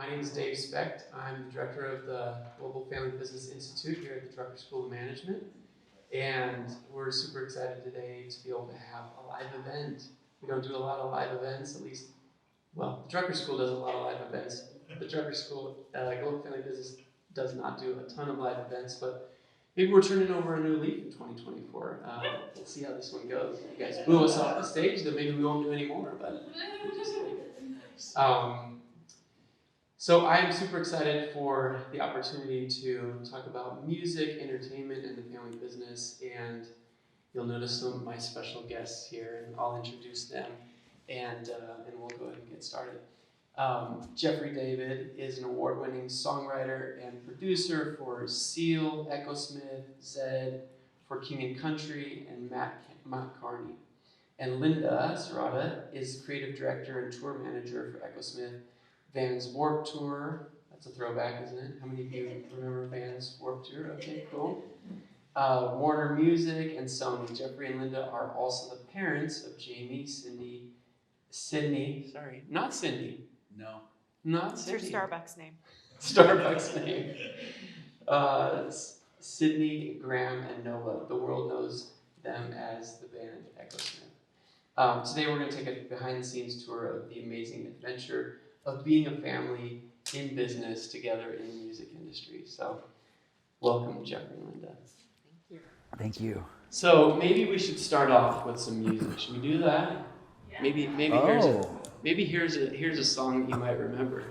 My name is Dave Specht. I'm the director of the Global Family Business Institute here at the Drucker School of Management. And we're super excited today to be able to have a live event. We don't do a lot of live events, at least, well, the Drucker School does a lot of live events. The Drucker School, Global Family Business does not do a ton of live events, but maybe we're turning over a new leaf in 2024. We'll see how this one goes. If you guys boo us off the stage, then maybe we won't do any more, but we'll just wait. So I'm super excited for the opportunity to talk about music, entertainment, and the family business, and you'll notice some of my special guests here, and I'll introduce them, and we'll go ahead and get started. Jeffery David is an award-winning songwriter and producer for Seal, Echosmith, Zedd, For King and Country, and Mat Kearney. And Linda Sierota is creative director and tour manager for Echosmith, Van's Warped Tour. That's a throwback, isn't it? How many of you remember Van's Warped Tour? Okay, cool. Warner Music and Sony. Jeffery and Linda are also the parents of Jamie, Sydney, not Cindy. No. Not It's Cindy. her Starbucks name. Starbucks name. Sydney, Graham, and Nova. The world knows them as the band Echosmith. Today we're going to take a behind-the-scenes tour of the amazing adventure of being a family in business together in the music industry. So, welcome, Jeffery and Linda. Thank you. Thank you. So maybe we should start off with some music. Should we do that? Yeah. Maybe here's a song you might remember.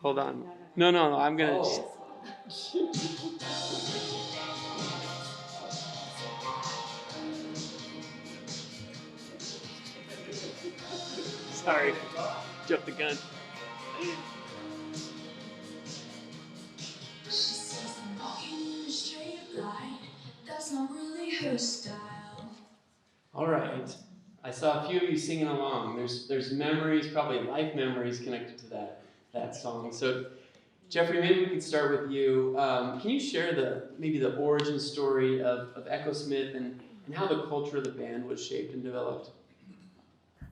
Hold on. No. I'm gonna. Sorry, jumped the gun. She says I'm walking in a straight line. That's not really her style. All right. I saw a few of you singing along. There's memories, probably life memories connected to that song. So, Jeffery, maybe we can start with you. Can you share maybe the origin story of Echosmith and how the culture of the band was shaped and developed?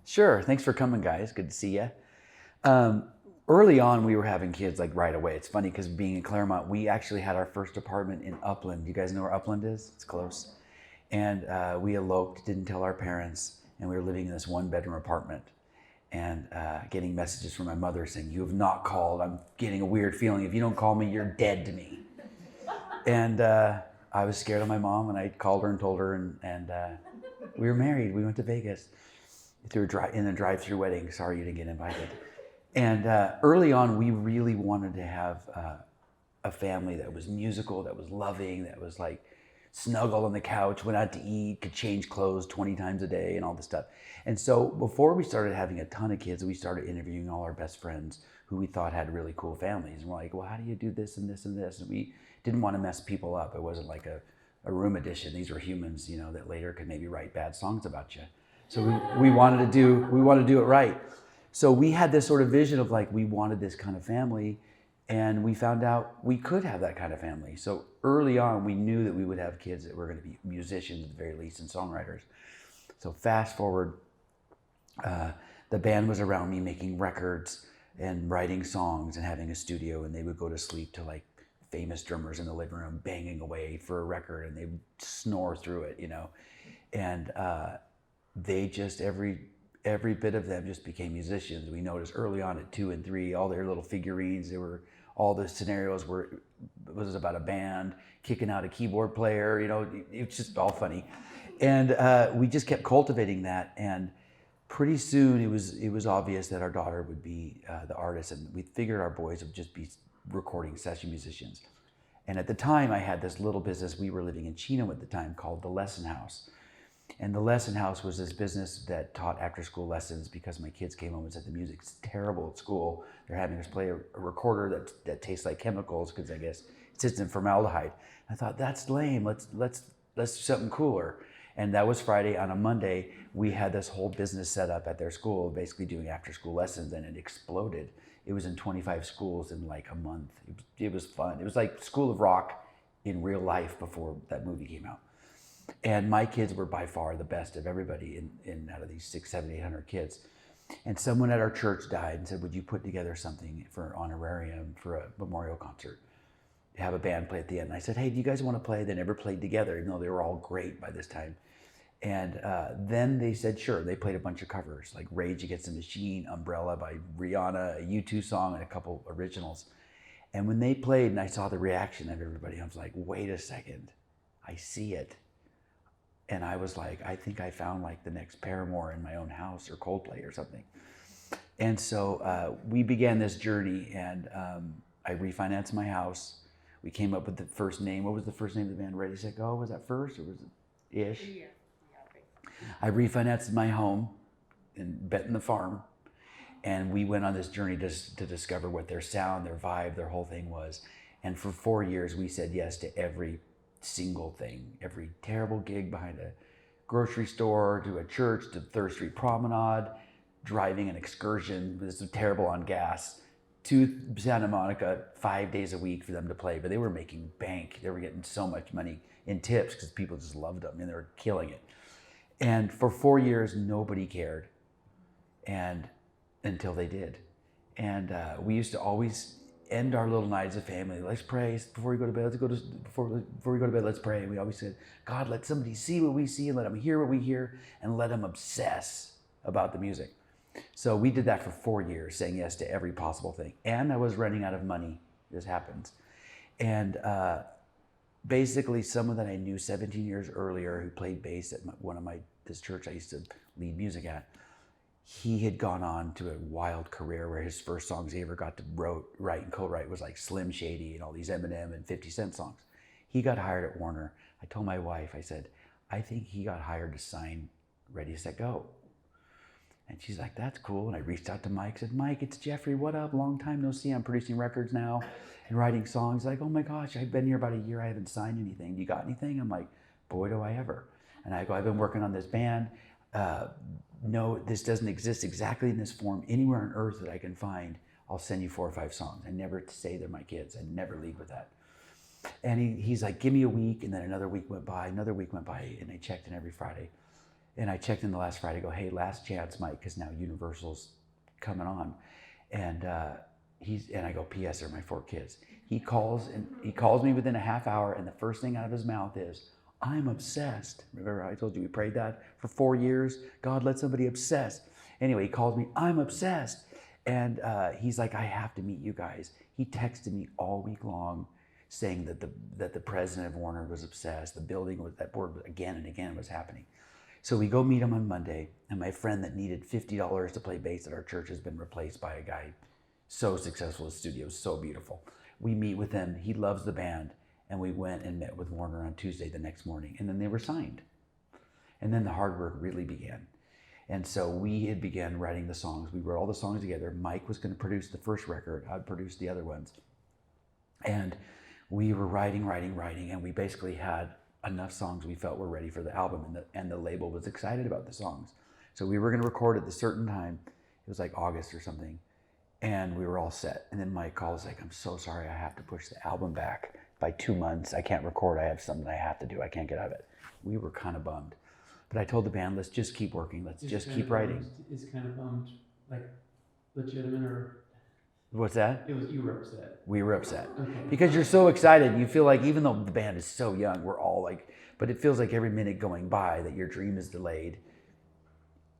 Sure. Thanks for coming, guys. Good to see you. Early on, we were having kids like right away. It's funny because being in Claremont, we actually had our first apartment in Upland. You guys know where Upland is? It's close. And we eloped, didn't tell our parents, and we were living in this one-bedroom apartment and getting messages from my mother saying, "You have not called. I'm getting a weird feeling. If you don't call me, you're dead to me." And I was scared of my mom, and I called her and told her, and we were married. We went to Vegas in a drive-through wedding. Sorry you didn't get invited. And early on, we really wanted to have a family that was musical, that was loving, that was like snuggle on the couch, went out to eat, could change clothes 20 times a day and all this stuff. And so before we started having a ton of kids, we started interviewing all our best friends who we thought had really cool families. And we're like, well, how do you do this and this and this? And we didn't want to mess people up. It wasn't like a room edition. These were humans, that later could maybe write bad songs about you. So we wanted to do it right. So we had this sort of vision of like, we wanted this kind of family, and we found out we could have that kind of family. So early on, we knew that we would have kids that were going to be musicians at the very least and songwriters. So fast forward, the band was around me making records and writing songs and having a studio, and they would go to sleep to like famous drummers in the living room banging away for a record, and they would snore through it, and they just every bit of them just became musicians. We noticed early on at 2 and 3, all their little figurines, all the scenarios was about a band kicking out a keyboard player, it's just all funny. And we just kept cultivating that, and pretty soon it was obvious that our daughter would be the artist, and we figured our boys would just be recording session musicians. And at the time, I had this little business. We were living in Chino at the time called The Lesson House. And The Lesson House was this business that taught after-school lessons because my kids came home and said the music's terrible at school. They're having us play a recorder that tastes like chemicals because I guess it sits in formaldehyde. I thought, that's lame. Let's do something cooler. And that was Friday. On a Monday, we had this whole business set up at their school, basically doing after-school lessons, and it exploded. It was in 25 schools in like a month. It was fun. It was like School of Rock in real life before that movie came out. And my kids were by far the best of everybody in out of these 600, 700, 800 kids. And someone at our church died and said, would you put together something for honorarium for a memorial concert? Have a band play at the end. And I said, hey, do you guys want to play? They never played together, even though they were all great by this time. And then they said, sure. They played a bunch of covers, like Rage Against the Machine, Umbrella by Rihanna, a U2 song, and a couple originals. And when they played and I saw the reaction of everybody, I was like, wait a second, I see it. And I was like, I think I found like the next Paramore in my own house, or Coldplay or something. And so we began this journey, and I refinanced my house. We came up with the first name. What was the first name of the band? Ready, Set, Go? Was that first, or was it ish? Yeah. I refinanced my home and bet in the farm. And we went on this journey to discover what their sound, their vibe, their whole thing was. And for 4 years, we said yes to every single thing, every terrible gig behind a grocery store, to a church, to Third Street Promenade, driving an excursion, this was terrible on gas, to Santa Monica 5 days a week for them to play. But they were making bank. They were getting so much money in tips because people just loved them and they were killing it. And for 4 years, nobody cared, and until they did. And we used to always end our little nights of family. Let's pray before we go to bed. Before we go to bed, let's pray. And we always said, God, let somebody see what we see, and let them hear what we hear, and let them obsess about the music. So we did that for 4 years, saying yes to every possible thing. And I was running out of money. This happens. And basically someone that I knew 17 years earlier who played bass at this church I used to lead music at, he had gone on to a wild career where his first songs he ever got to write and co-write was like Slim Shady and all these Eminem and 50 Cent songs. He got hired at Warner. I told my wife, I said, I think he got hired to sign Ready, Set, Go. And she's like, that's cool. And I reached out to Mike, said, Mike, it's Jeffrey, what up? Long time no see. I'm producing records now and writing songs. Like, oh my gosh, I've been here about a year. I haven't signed anything. You got anything? I'm like, boy, do I ever. And I go, I've been working on this band. No, this doesn't exist exactly in this form anywhere on earth that I can find. I'll send you 4 or 5 songs. I never say they're my kids. I never lead with that. And he's like, give me a week. And then another week went by, and I checked in every Friday. And I checked in the last Friday, go, hey, last chance, Mike, because now Universal's coming on. And I go, P.S. they're my 4 kids. He calls me within a half hour, and the first thing out of his mouth is, I'm obsessed. Remember I told you we prayed that for 4 years? God, let somebody obsessed. Anyway, he calls me, I'm obsessed. And he's like, I have to meet you guys. He texted me all week long saying that the president of Warner was obsessed. The building was, that word again and again was happening. So we go meet him on Monday, and my friend that needed $50 to play bass at our church has been replaced by a guy so successful. His studio is so beautiful. We meet with him. He loves the band. And we went and met with Warner on Tuesday the next morning, and then they were signed. And then the hard work really began. And so we had began writing the songs. We wrote all the songs together. Mike was going to produce the first record. I'd produce the other ones. And we were writing, and we basically had enough songs we felt were ready for the album, and the label was excited about the songs. So we were going to record at a certain time. It was like August or something. And we were all set. And then Mike calls like, I'm so sorry, I have to push the album back by 2 months. I can't record. I have something I have to do. I can't get out of it. We were kind of bummed. But I told the band, let's just keep working. Let's just keep writing. Is kind of bummed, like legitimate, or? What's that? It was, you were upset. We were upset. Okay. Because you're so excited. You feel like even though the band is so young, we're all like, but it feels like every minute going by that your dream is delayed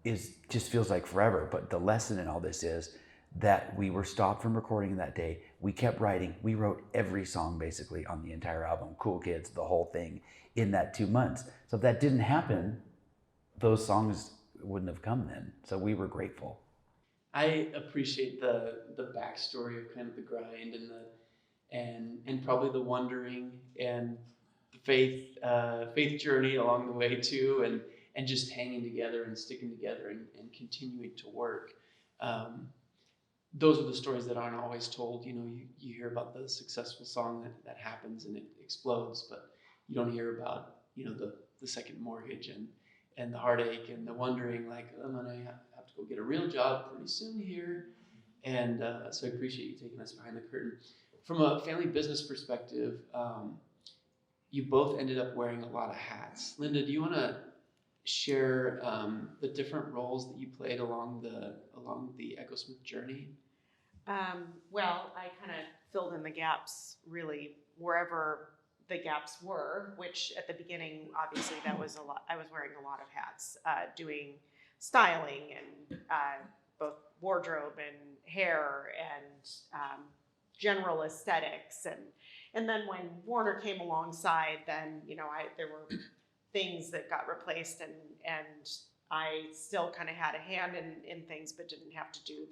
just feels like forever. But the lesson in all this is that we were stopped from recording that day. We kept writing. We wrote every song basically on the entire album, Cool Kids, the whole thing, in that 2 months. So if that didn't happen, those songs wouldn't have come then. So we were grateful. I appreciate the backstory of kind of the grind and probably the wondering and the faith journey along the way too, and just hanging together and sticking together and continuing to work. Those are the stories that aren't always told. You know, you hear about the successful song that happens and it explodes, but you don't hear about, you know, the second mortgage and the heartache and the wondering, like, I'm gonna have to go get a real job pretty soon here. And so I appreciate you taking us behind the curtain. From a family business perspective, you both ended up wearing a lot of hats. Linda, do you want to share the different roles that you played along the Echosmith journey? Well, I kind of filled in the gaps really wherever the gaps were, which at the beginning, obviously, that was a lot. I was wearing a lot of hats, doing styling and both wardrobe and hair and general aesthetics. And then when Warner came alongside, then, there were things that got replaced and I still kind of had a hand in things, but didn't have to do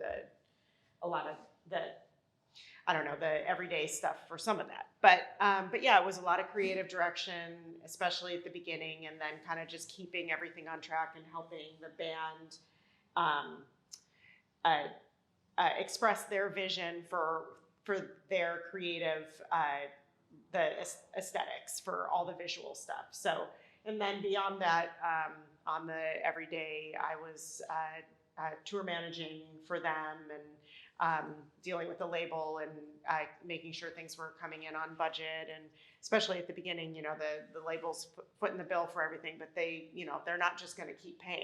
a lot of the everyday stuff for some of that. But yeah, it was a lot of creative direction, especially at the beginning, and then kind of just keeping everything on track and helping the band express their vision for their creative, the aesthetics for all the visual stuff. So, and then beyond that, on the everyday, I was tour managing for them and dealing with the label and making sure things were coming in on budget. And especially at the beginning, the label's footing the bill for everything, but they're not just going to keep paying.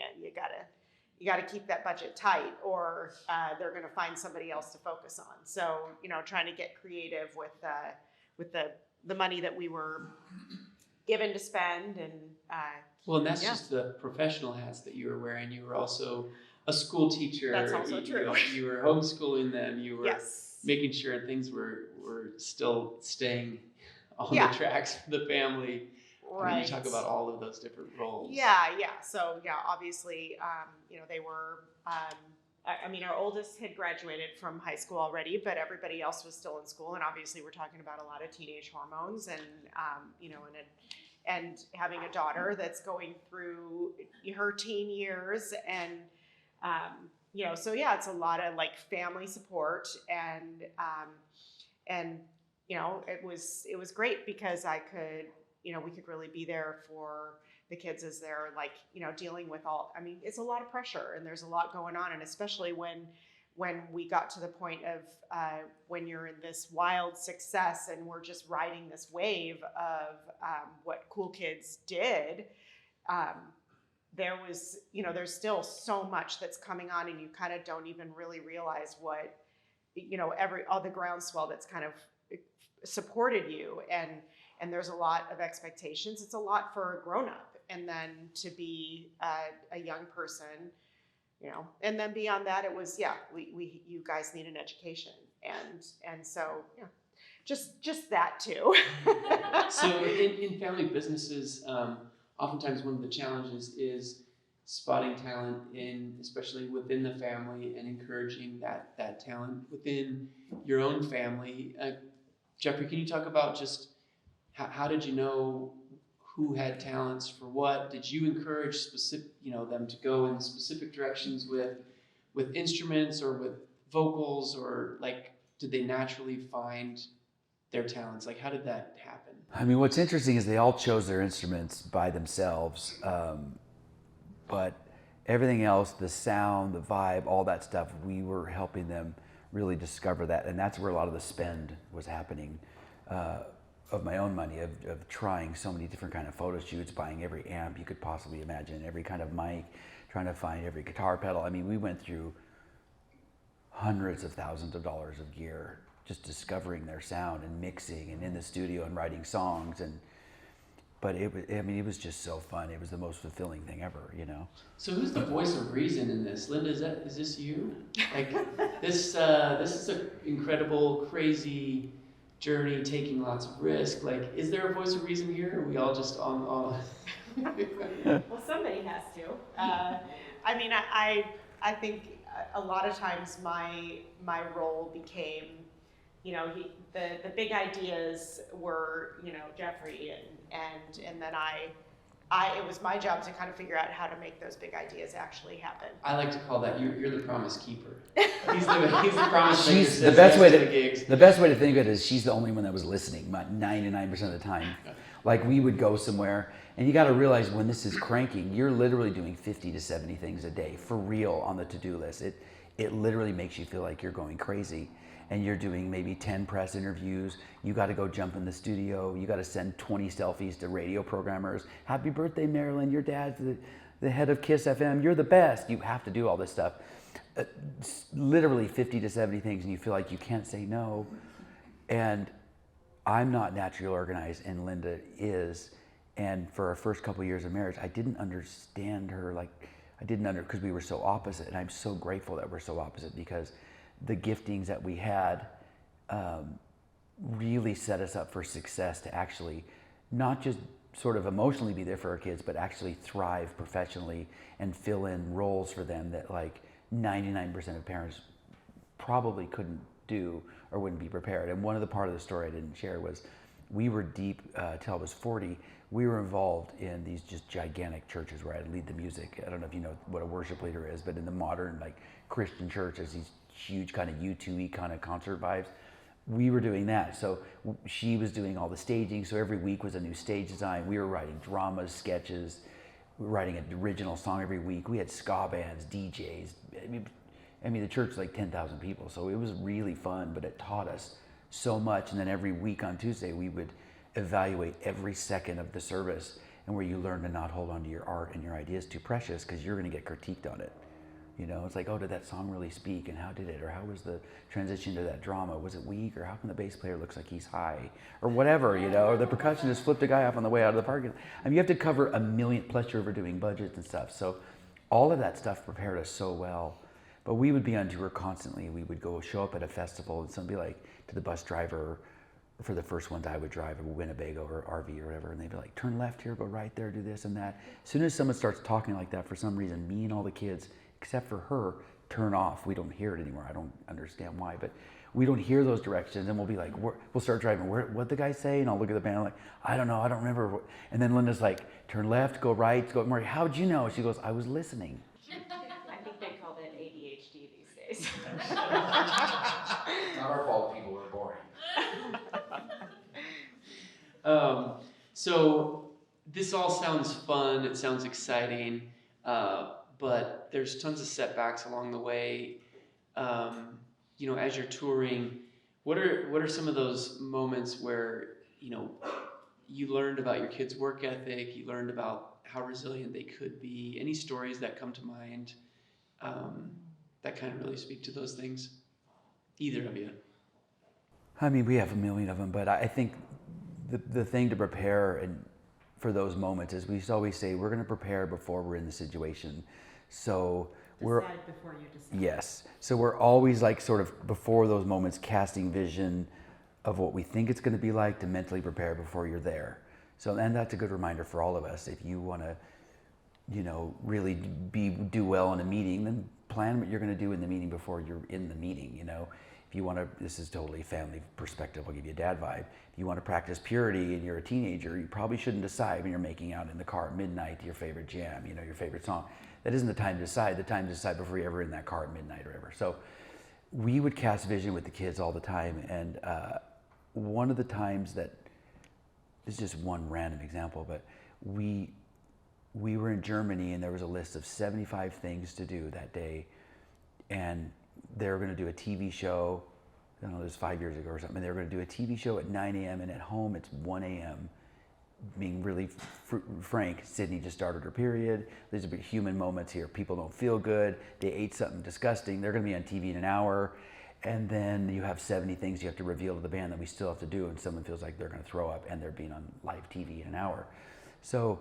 You gotta keep that budget tight, or they're going to find somebody else to focus on. So, trying to get creative with the money that we were given to spend. And well, and that's just the professional hats that you were wearing. You were also a school teacher. That's also true. You were homeschooling them. You were yes. making sure things were still staying on Yeah. the tracks for the family. Right. I mean, you talk about all of those different roles. Yeah. So yeah, obviously, they were. Our oldest had graduated from high school already, but everybody else was still in school, and obviously, we're talking about a lot of teenage hormones, and and having a daughter that's going through her teen years, and so yeah, it's a lot of like family support, and it was great because I could. We could really be there for the kids as they're like, dealing with it's a lot of pressure and there's a lot going on. And especially when we got to the point of when you're in this wild success and we're just riding this wave of what cool kids did, there was, there's still so much that's coming on and you kind of don't even really realize what, all the groundswell that's kind of supported you. And there's a lot of expectations. It's a lot for a grown-up. And then to be a young person, and then beyond that, it was, you guys need an education. And so, yeah, just that too. So in family businesses, oftentimes one of the challenges is spotting talent especially within the family and encouraging that talent within your own family. Jeffrey, can you talk about just how did you know who had talents for what? Did you encourage them to go in specific directions with instruments or with vocals, or like did they naturally find their talents? Like how did that happen? I mean, what's interesting is they all chose their instruments by themselves, but everything else, the sound, the vibe, all that stuff, we were helping them really discover that, and that's where a lot of the spend was happening. Of my own money, of trying so many different kind of photo shoots, buying every amp you could possibly imagine, every kind of mic, trying to find every guitar pedal. I mean, we went through hundreds of thousands of dollars of gear, just discovering their sound and mixing and in the studio and writing songs. But it was just so fun. It was the most fulfilling thing ever, So who's the voice of reason in this? Linda, is this you? Like this is an incredible, crazy journey, taking lots of risk. Like, is there a voice of reason here? Or are we all just on? Well, somebody has to. I think a lot of times my role became, the big ideas were, Jeffrey and then it was my job to kind of figure out how to make those big ideas actually happen. I like to call that you're the promise keeper. He's the promise maker. She's the best way to think of it is she's the only one that was listening 99% of the time. Like we would go somewhere, and you got to realize when this is cranking, you're literally doing 50 to 70 things a day for real on the to-do list. It literally makes you feel like you're going crazy. And you're doing maybe 10 press interviews. You got to go jump in the studio. You got to send 20 selfies to radio programmers. Happy birthday, Marilyn. Your dad's the head of KISS FM, you're the best. You have to do all this stuff. Literally 50 to 70 things, and you feel like you can't say no. And I'm not naturally organized, and Linda is. And for our first couple of years of marriage, I didn't understand her because we were so opposite. And I'm so grateful that we're so opposite, because the giftings that we had really set us up for success to actually not just sort of emotionally be there for our kids, but actually thrive professionally and fill in roles for them that like 99% of parents probably couldn't do or wouldn't be prepared. And one of the part of the story I didn't share was we were deep till I was 40. We were involved in these just gigantic churches where I'd lead the music. I don't know if you know what a worship leader is, but in the modern like Christian churches, these huge kind of U2-y kind of concert vibes. We were doing that. So she was doing all the staging. So every week was a new stage design. We were writing dramas, sketches, we were writing an original song every week. We had ska bands, DJs. I mean, the church was like 10,000 people. So it was really fun, but it taught us so much. And then every week on Tuesday, we would evaluate every second of the service, and where you learn to not hold on to your art and your ideas too precious, because you're going to get critiqued on it. You know, it's like, oh, did that song really speak, and how did it, or how was the transition to that drama? Was it weak, or how come the bass player looks like he's high, or whatever, you know, or the percussionist flipped a guy off on the way out of the parking lot. I mean, you have to cover a million, plus you're overdoing budgets and stuff. So all of that stuff prepared us so well. But we would be on tour constantly. We would go show up at a festival, and somebody like to the bus driver, for the first ones I would drive, a Winnebago or RV or whatever, and they'd be like, turn left here, go right there, do this and that. As soon as someone starts talking like that, for some reason, me and all the kids, except for her, turn off. We don't hear it anymore. I don't understand why, but we don't hear those directions, and we'll be like, we'll start driving, what'd the guy say? And I'll look at the band like, I don't know, I don't remember. And then Linda's like, turn left, go right, go, Murray, how'd you know? She goes, I was listening. I think they call that ADHD these days. It's not our fault people were boring. So this all sounds fun, it sounds exciting, but there's tons of setbacks along the way. You know, as you're touring, what are some of those moments where, you know, you learned about your kids' work ethic, you learned about how resilient they could be? Any stories that come to mind that kind of really speak to those things? Either of you. I mean, we have a million of them, but I think the thing to prepare and for those moments is we always say we're going to prepare before we're in the situation. So Decide before you decide. Yes. So we're always like sort of before those moments casting vision of what we think it's going to be like to mentally prepare before you're there. So, and that's a good reminder for all of us. If you want to, you know, really do well in a meeting, then plan what you're going to do in the meeting before you're in the meeting, you know. If you want to, this is totally family perspective, I'll give you a dad vibe. If you want to practice purity and you're a teenager, you probably shouldn't decide when you're making out in the car at midnight your favorite jam, you know, your favorite song. That isn't the time to decide. The time to decide before you're ever in that car at midnight or ever. So we would cast vision with the kids all the time. And one of the times that, this is just one random example, but we were in Germany and there was a list of 75 things to do that day. And they were going to do a TV show, I don't know, this was 5 years ago or something. They were going to do a TV show at 9 a.m. and at home it's 1 a.m. Being really frank, Sydney just started her period. There's a bit human moments here. People don't feel good. They ate something disgusting. They're going to be on TV in an hour. And then you have 70 things you have to reveal to the band that we still have to do. And someone feels like they're going to throw up and they're being on live TV in an hour. So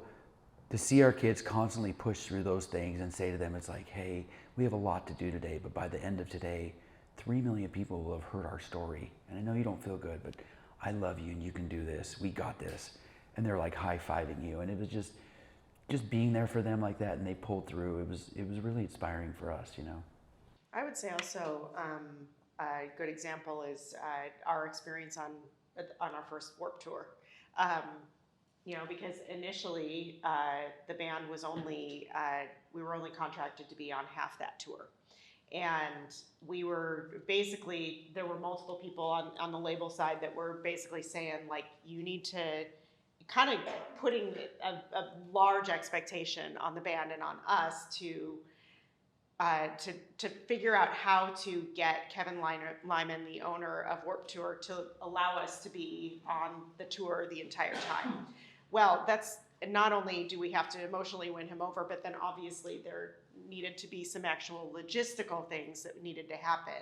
to see our kids constantly push through those things and say to them, it's like, hey, we have a lot to do today, but by the end of today, 3 million people will have heard our story. And I know you don't feel good, but I love you and you can do this. We got this. And they're like high-fiving you. And it was just being there for them like that, and they pulled through. It was really inspiring for us, you know. I would say also a good example is our experience on our first Warped Tour. You know, because initially the band was only, we were only contracted to be on half that tour. And we were basically, there were multiple people on the label side that were basically saying, like, you need to kind of putting a large expectation on the band and on us to figure out how to get Kevin Lyman, the owner of Warped Tour, to allow us to be on the tour the entire time. Well, that's not only do we have to emotionally win him over, but then obviously there needed to be some actual logistical things that needed to happen.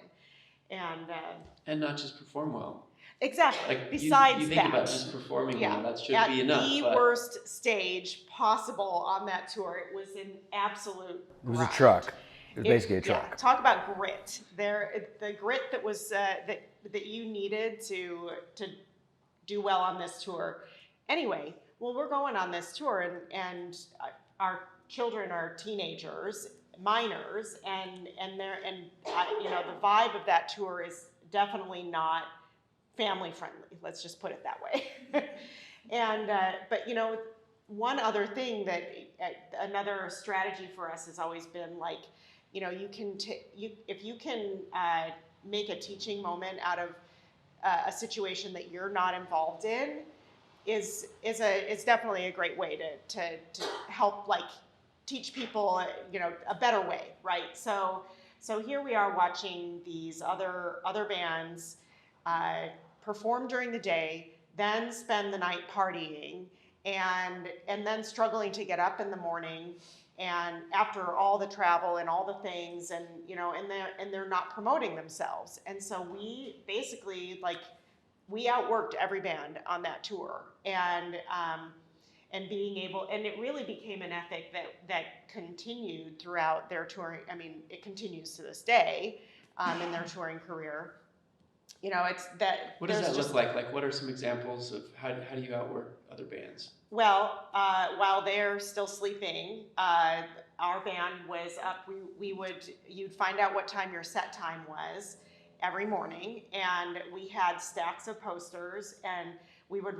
And not just perform well. Exactly. Like Besides you think that, about just performing well, that should at be enough. the but worst stage possible on that tour, it was an absolute It was a grind. truck. It was basically a truck. Yeah, talk about grit. The grit that was that you needed to do well on this tour. Anyway, well, we're going on this tour, and our children are teenagers, minors, and the vibe of that tour is definitely not family friendly. Let's just put it that way. But one other thing that another strategy for us has always been like, you can if you can make a teaching moment out of a situation that you're not involved in, is definitely a great way to help like teach people a better way, right? So here we are watching these other bands perform during the day, then spend the night partying, and then struggling to get up in the morning, and after all the travel and all the things, and they're not promoting themselves. And so we basically we outworked every band on that tour, and being able, and it really became an ethic that continued throughout their touring. I mean, it continues to this day in their touring career. It's that. What does that look like? Like, what are some examples of how do you outwork other bands? Well, while they're still sleeping, our band was up. You'd find out what time your set time was every morning, and we had stacks of posters, and we would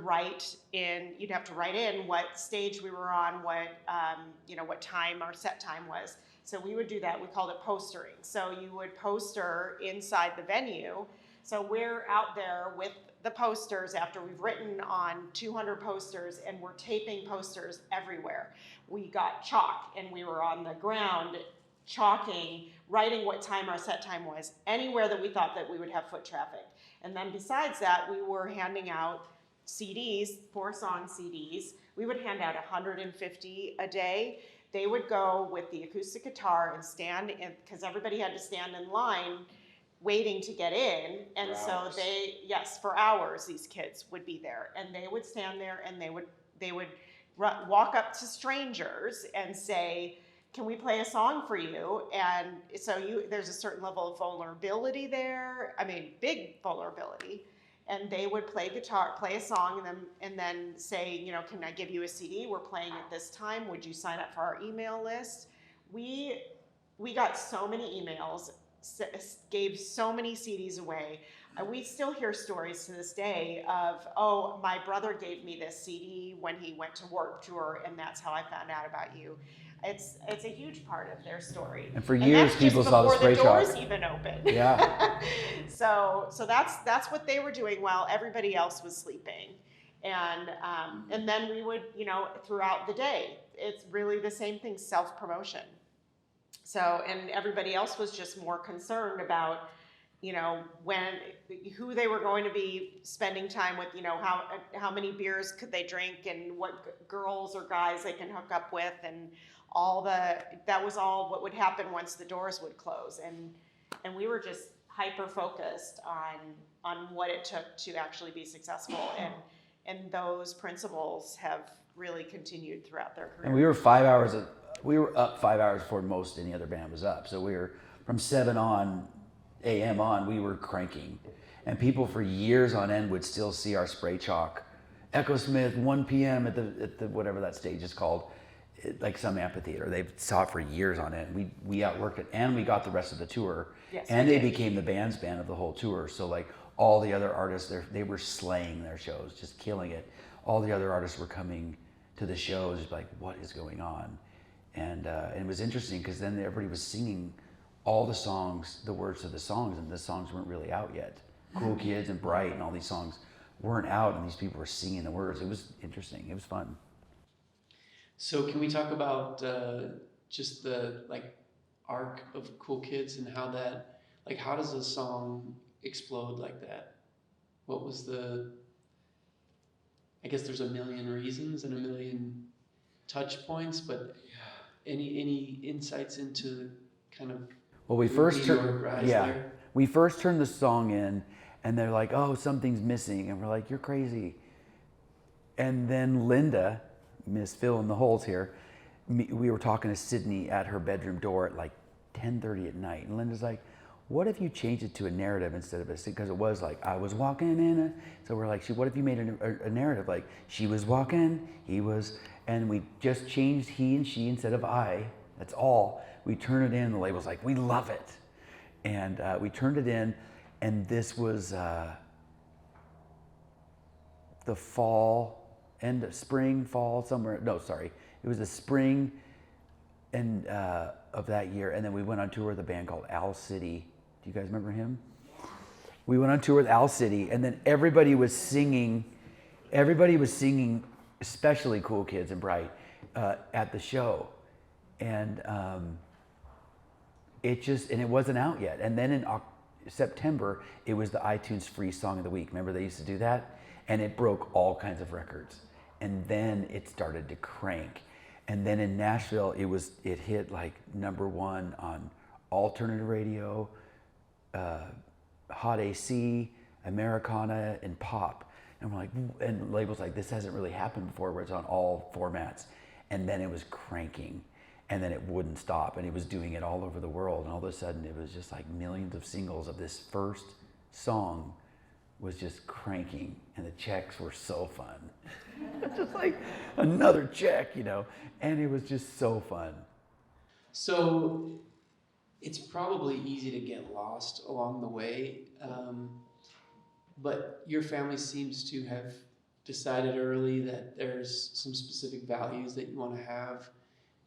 you'd have to write in what stage we were on, what time our set time was. So we would do that. We called it postering. So you would poster inside the venue. So we're out there with the posters after we've written on 200 posters, and we're taping posters everywhere. We got chalk, and we were on the ground chalking, writing what time our set time was, anywhere that we thought that we would have foot traffic. And then besides that, we were handing out CDs, 4-song CDs. We would hand out 150 a day. They would go with the acoustic guitar and stand in, because everybody had to stand in line waiting to get in. And for so hours. for hours, these kids would be there, and they would stand there, and they would walk up to strangers and say, can we play a song for you? And so there's a certain level of vulnerability there. I mean, big vulnerability. And they would play guitar, play a song, and then say, can I give you a CD? We're playing at this time. Would you sign up for our email list? We got so many emails, gave so many CDs away. We still hear stories to this day of, oh, my brother gave me this CD when he went to Warped Tour, and that's how I found out about you. It's a huge part of their story. And for years, people saw the spray before the chalk. doors even opened. Yeah. So that's what they were doing while everybody else was sleeping, and then we would, throughout the day, it's really the same thing, self-promotion. So, and everybody else was just more concerned about, who they were going to be spending time with, how many beers could they drink, and what girls or guys they can hook up with, and that was all what would happen once the doors would close. And we were just hyper focused on what it took to actually be successful. And those principles have really continued throughout their career. And we were up 5 hours before most any other band was up. So we were from 7 a.m. on, we were cranking. And people for years on end would still see our spray chalk. Echosmith, 1 p.m. at the whatever that stage is called, like some amphitheater. They saw it for years on end. We outworked it, and we got the rest of the tour. Yes, and we they did. became the band's band of the whole tour. So like all the other artists, they were slaying their shows, just killing it. All the other artists were coming to the shows, like, what is going on? And it was interesting because then everybody was singing all the songs, the words to the songs, and the songs weren't really out yet. Cool Kids and Bright and all these songs weren't out, and these people were singing the words. It was interesting. It was fun. So can we talk about just the arc of Cool Kids and how that, how does a song explode like that? What was I guess there's a million reasons and a million touch points, but any insights into kind of Well, we being first organized there? we first turned the song in, and they're like, "Oh, something's missing," and we're like, "You're crazy." And then Linda, Miss Fill in the holes here, we were talking to Sydney at her bedroom door at like 10:30 at night, and Linda's like, "What if you changed it to a narrative instead of a?" Because it was like, "I was walking in a," so we're like, "What if you made a narrative like she was walking, he was," and we just changed he and she instead of I. That's all. We turned it in. The label's like, "We love it," and we turned it in, and this was the fall. End of spring, fall, somewhere. No, sorry. It was the spring and of that year. And then we went on tour with a band called Owl City. Do you guys remember him? We went on tour with Owl City, and then everybody was singing, especially Cool Kids and Bright, at the show. And it wasn't out yet. And then in September, it was the iTunes free song of the week. Remember they used to do that? And it broke all kinds of records. And then it started to crank. And then in Nashville, it hit like #1 on alternative radio, hot AC, Americana, and pop. And we're like, and labels like, this hasn't really happened before, where it's on all formats. And then it was cranking, and then it wouldn't stop, and it was doing it all over the world. And all of a sudden, it was just like millions of singles of this first song was just cranking, and the checks were so fun. Just like another check, and it was just so fun. So it's probably easy to get lost along the way, but your family seems to have decided early that there's some specific values that you want to have,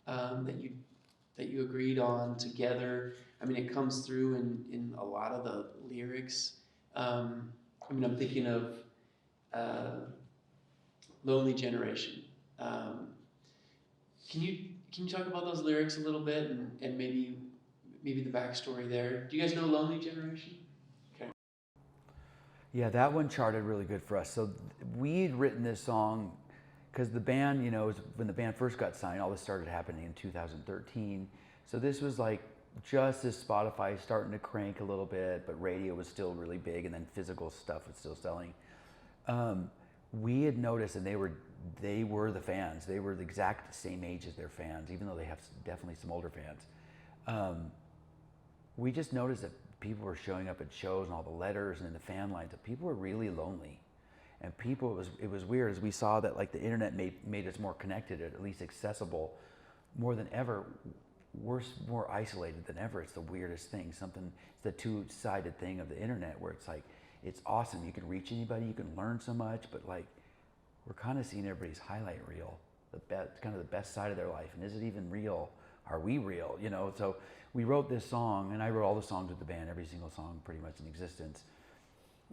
that you agreed on together. I mean, it comes through in a lot of the lyrics. I'm thinking of Lonely Generation. Can you talk about those lyrics a little bit and maybe the backstory there? Do you guys know Lonely Generation? Okay. Yeah, that one charted really good for us. So we'd written this song because the band, when the band first got signed, all this started happening in 2013. So this was like just as Spotify starting to crank a little bit, but radio was still really big, and then physical stuff was still selling. We had noticed, and they were the fans. They were the exact same age as their fans, even though they have definitely some older fans. We just noticed that people were showing up at shows and all the letters and in the fan lines, that people were really lonely. And it was weird as we saw that like the internet made us more connected, at least accessible more than ever. We're more isolated than ever. It's the weirdest thing. It's the two-sided thing of the internet, where it's like, it's awesome. You can reach anybody, you can learn so much, but like, we're kind of seeing everybody's highlight reel, kind of the best side of their life. And is it even real? Are we real? So we wrote this song, and I wrote all the songs with the band, every single song pretty much in existence.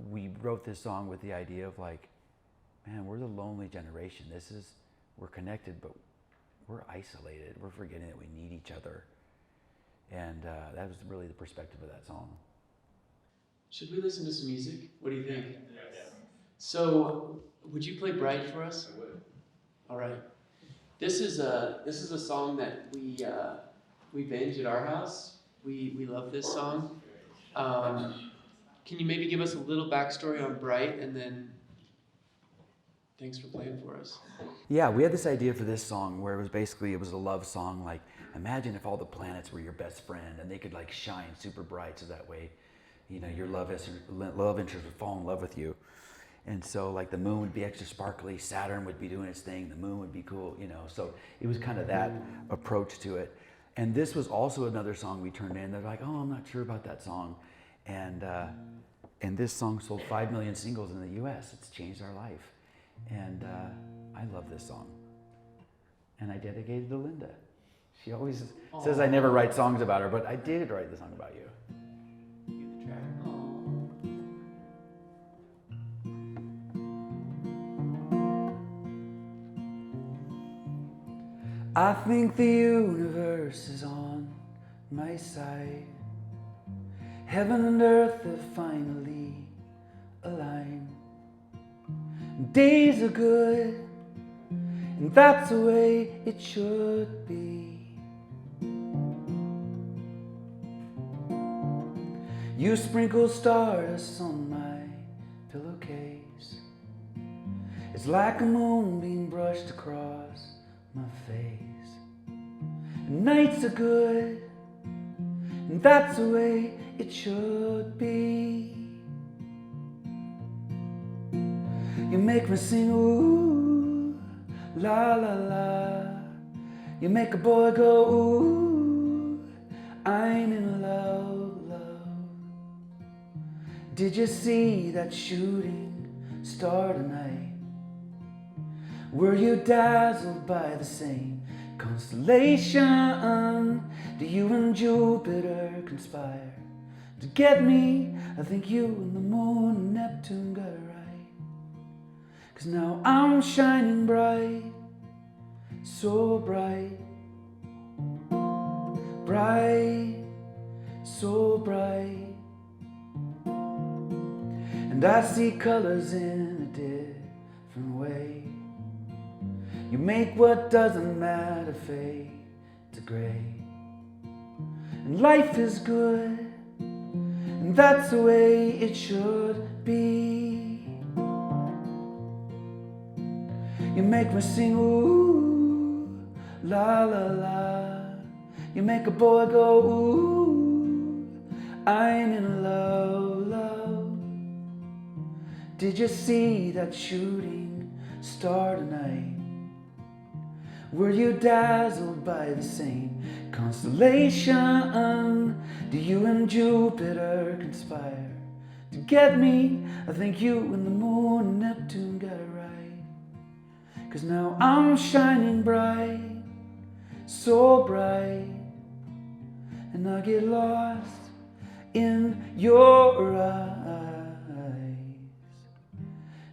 We wrote this song with the idea of like, man, we're the lonely generation. We're connected, but we're isolated. We're forgetting that we need each other. And that was really the perspective of that song. Should we listen to some music? What do you think? Yes. So, would you play Bright for us? I would. All right. This is a song that we binge at our house. We love this song. Can you maybe give us a little backstory on Bright, and then thanks for playing for us. Yeah, we had this idea for this song where it was a love song. Like, imagine if all the planets were your best friend and they could like shine super bright, so that way, your love interest would fall in love with you. And so like the moon would be extra sparkly, Saturn would be doing its thing, the moon would be cool, so it was kind of that approach to it. And this was also another song we turned in. They're like, oh, I'm not sure about that song. And this song sold 5 million singles in the US. It's changed our life. And I love this song. And I dedicated it to Linda. She always says I never write songs about her, but I did write the song about you. You the track. I think the universe is on my side. Heaven and earth have finally aligned. Days are good and that's the way it should be. You sprinkle stardust on my pillowcase. It's like a moonbeam brushed across my face. And nights are good, and that's the way it should be. You make me sing ooh, la la la. You make a boy go ooh, I'm in love, love. Did you see that shooting star tonight? Were you dazzled by the same constellation? Do you and Jupiter conspire to get me? I think you and the moon and Neptune got it right. 'Cause now I'm shining bright, so bright, bright, so bright. And I see colors in a different way. You make what doesn't matter fade to gray. And life is good, and that's the way it should be. You make me sing ooh, la la la. You make a boy go ooh, I'm in love, love. Did you see that shooting star tonight? Were you dazzled by the same constellation? Do you and Jupiter conspire to get me? I think you and the moon and Neptune got it right. 'Cause now I'm shining bright, so bright, and I get lost in your eyes.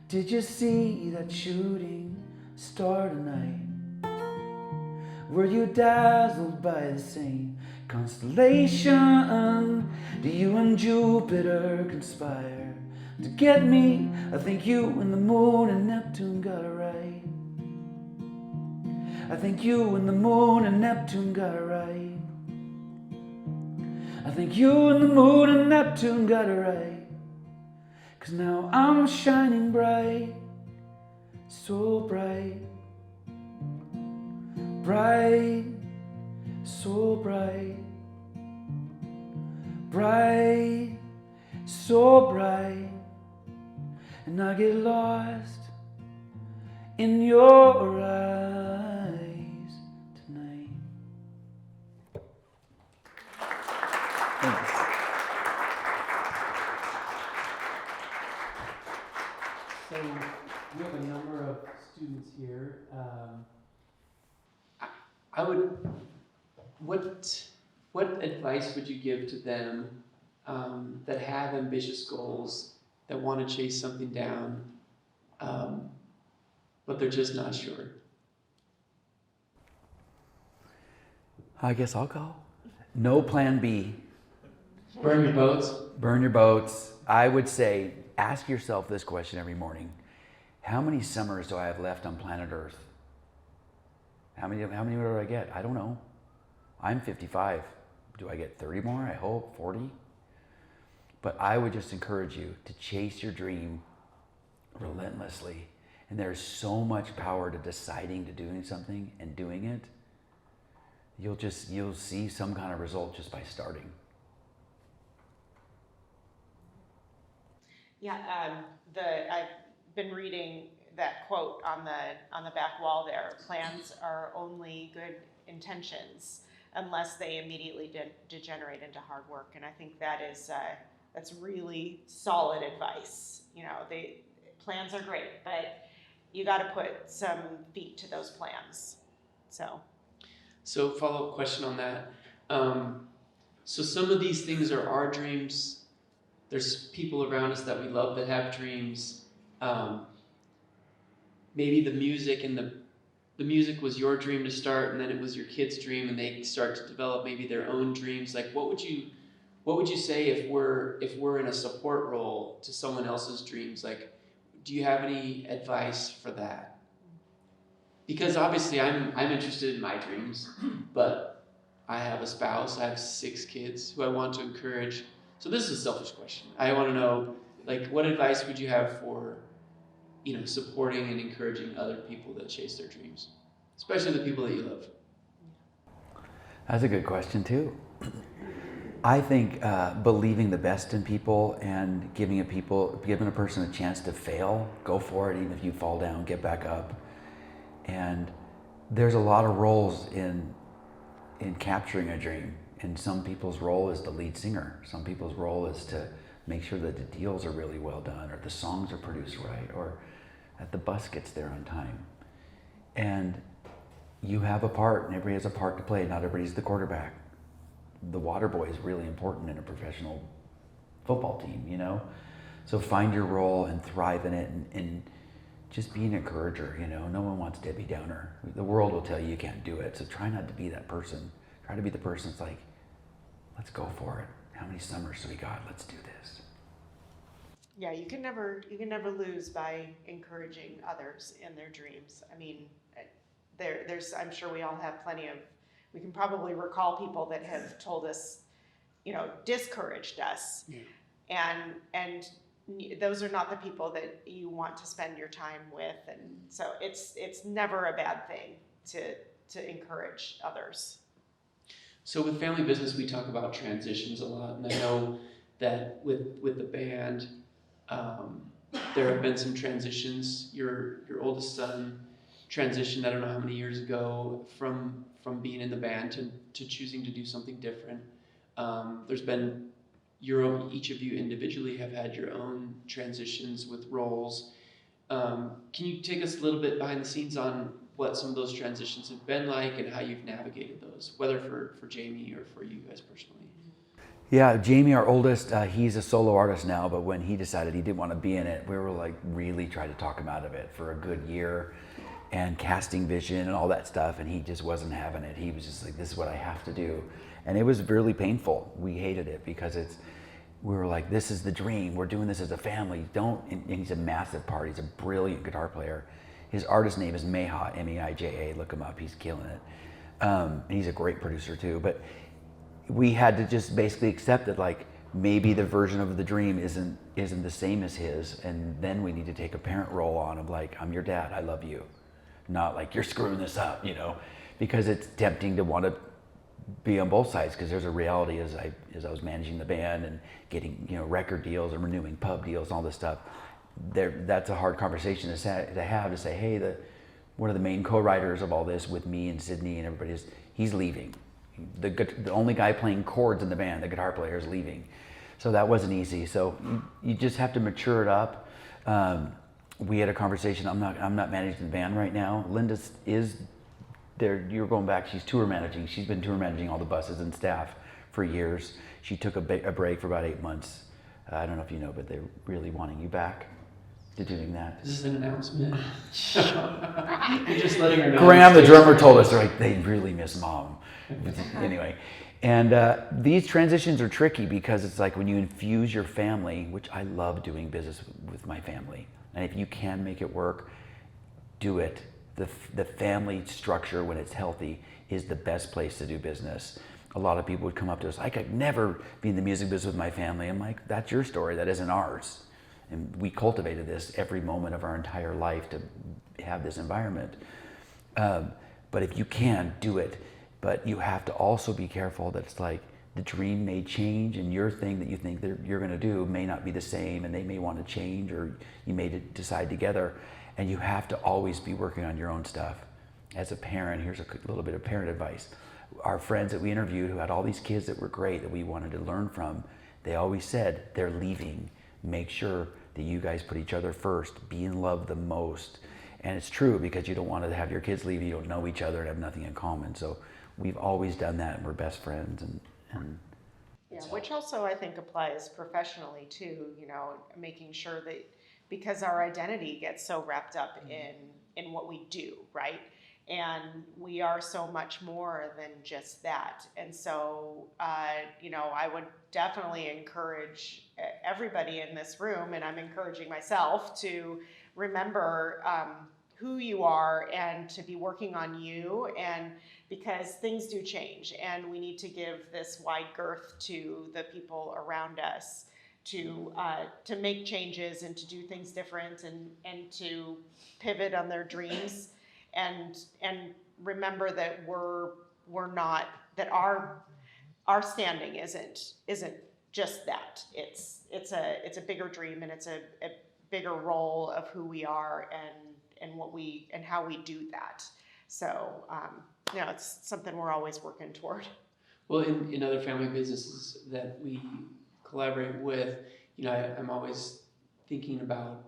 Did you see that shooting star tonight? Were you dazzled by the same constellation? Do you and Jupiter conspire to get me? I think you and the moon and Neptune got it right. I think you and the moon and Neptune got it right. I think you and the moon and Neptune got it right. 'Cause now I'm shining bright, so bright, bright, so bright, bright, so bright, and I get lost in your eyes tonight. Thanks. So we have a number of students here. I would, what advice would you give to them that have ambitious goals, that want to chase something down, but they're just not sure? I guess I'll go. No plan B. Burn your boats. Burn your boats. I would say, ask yourself this question every morning. How many summers do I have left on planet Earth? How many do I get? I don't know. I'm 55. Do I get 30 more? I hope 40. But I would just encourage you to chase your dream relentlessly. And there's so much power to deciding to doing something and doing it. You'll see some kind of result just by starting. Yeah, I've been reading that quote on the back wall there. Plans are only good intentions unless they immediately degenerate into hard work. And I think that's really solid advice. You know, plans are great, but you got to put some feet to those plans. So follow-up question on that. So some of these things are our dreams. There's people around us that we love that have dreams. Maybe the music and the music was your dream to start, and then it was your kid's dream, and they start to develop maybe their own dreams. Like, what would you say if we're in a support role to someone else's dreams? Like, do you have any advice for that? because obviously I'm interested in my dreams, but I have a spouse, I have 6 kids who I want to encourage. So this is a selfish question. I want to know, like, what advice would you have for, supporting and encouraging other people that chase their dreams, especially the people that you love? That's a good question too. I think believing the best in people and giving a person a chance to fail, go for it, even if you fall down, get back up. And there's a lot of roles in capturing a dream. And some people's role is the lead singer. Some people's role is to make sure that the deals are really well done, or the songs are produced right, or that the bus gets there on time. And you have a part, and everybody has a part to play. Not everybody's the quarterback. The water boy is really important in a professional football team, So find your role and thrive in it, and just be an encourager, No one wants Debbie Downer. The world will tell you can't do it, so try not to be that person. Try to be the person that's like, let's go for it. How many summers do we got? Let's do this. Yeah, you can never lose by encouraging others in their dreams. I mean, there's I'm sure we all have we can probably recall people that have told us, discouraged us. Yeah. And those are not the people that you want to spend your time with, and so it's never a bad thing to encourage others. So with family business, we talk about transitions a lot, and I know that with the band, there have been some transitions. Your oldest son transitioned, I don't know how many years ago, from being in the band to choosing to do something different. There's been each of you individually have had your own transitions with roles. Can you take us a little bit behind the scenes on what some of those transitions have been like and how you've navigated those, whether for Jamie or for you guys personally? Yeah, Jamie, our oldest, he's a solo artist now, but when he decided he didn't want to be in it, we were like really trying to talk him out of it for a good year, and casting vision and all that stuff, and he just wasn't having it. He was just like, this is what I have to do. And it was really painful. We hated it because we were like, this is the dream. We're doing this as a family. And he's a massive part. He's a brilliant guitar player. His artist name is Meija, M-E-I-J-A. Look him up. He's killing it. And he's a great producer too. But we had to just basically accept that, like, maybe the version of the dream isn't the same as his, and then we need to take a parent role on of like, I'm your dad, I love you. Not like, you're screwing this up, because it's tempting to want to be on both sides, because there's a reality as I was managing the band and getting, record deals and renewing pub deals and all this stuff. That's a hard conversation to have, to say, hey, one of the main co-writers of all this with me and Sydney and everybody he's leaving. The only guy playing chords in the band, the guitar player, is leaving. So that wasn't easy. So you just have to mature it up. We had a conversation. I'm not managing the band right now. Linda is there. You're going back. She's tour managing. She's been tour managing all the buses and staff for years. She took a break for about 8 months. I don't know if you know, but they're really wanting you back to doing that. This is an announcement. I'm just letting her know. Graham, the drummer, told us, they really miss Mom. Anyway, and these transitions are tricky because it's like when you infuse your family, which I love doing business with my family, and if you can make it work, do it. The family structure, when it's healthy, is the best place to do business. A lot of people would come up to us, I could never be in the music business with my family. I'm like, that's your story, that isn't ours. And we cultivated this every moment of our entire life to have this environment. But if you can, do it. But you have to also be careful that it's like the dream may change, and your thing that you think that you're going to do may not be the same, and they may want to change, or you may decide together. And you have to always be working on your own stuff. As a parent, here's a little bit of parent advice. Our friends that we interviewed who had all these kids that were great that we wanted to learn from, they always said they're leaving. Make sure that you guys put each other first. Be in love the most. And it's true, because you don't want to have your kids leave. You don't know each other and have nothing in common. So we've always done that, and we're best friends. And yeah, which also I think applies professionally too, making sure that, because our identity gets so wrapped up in what we do, right? And we are so much more than just that. And so, I would definitely encourage everybody in this room, and I'm encouraging myself, to remember who you are and to be working on you, and because things do change and we need to give this wide girth to the people around us to make changes and to do things different and to pivot on their dreams and remember that we're not, that our standing isn't just that. It's a bigger dream, and it's a bigger role of who we are and what we and how we do that. So it's something we're always working toward. Well, in other family businesses that we collaborate with, I'm always thinking about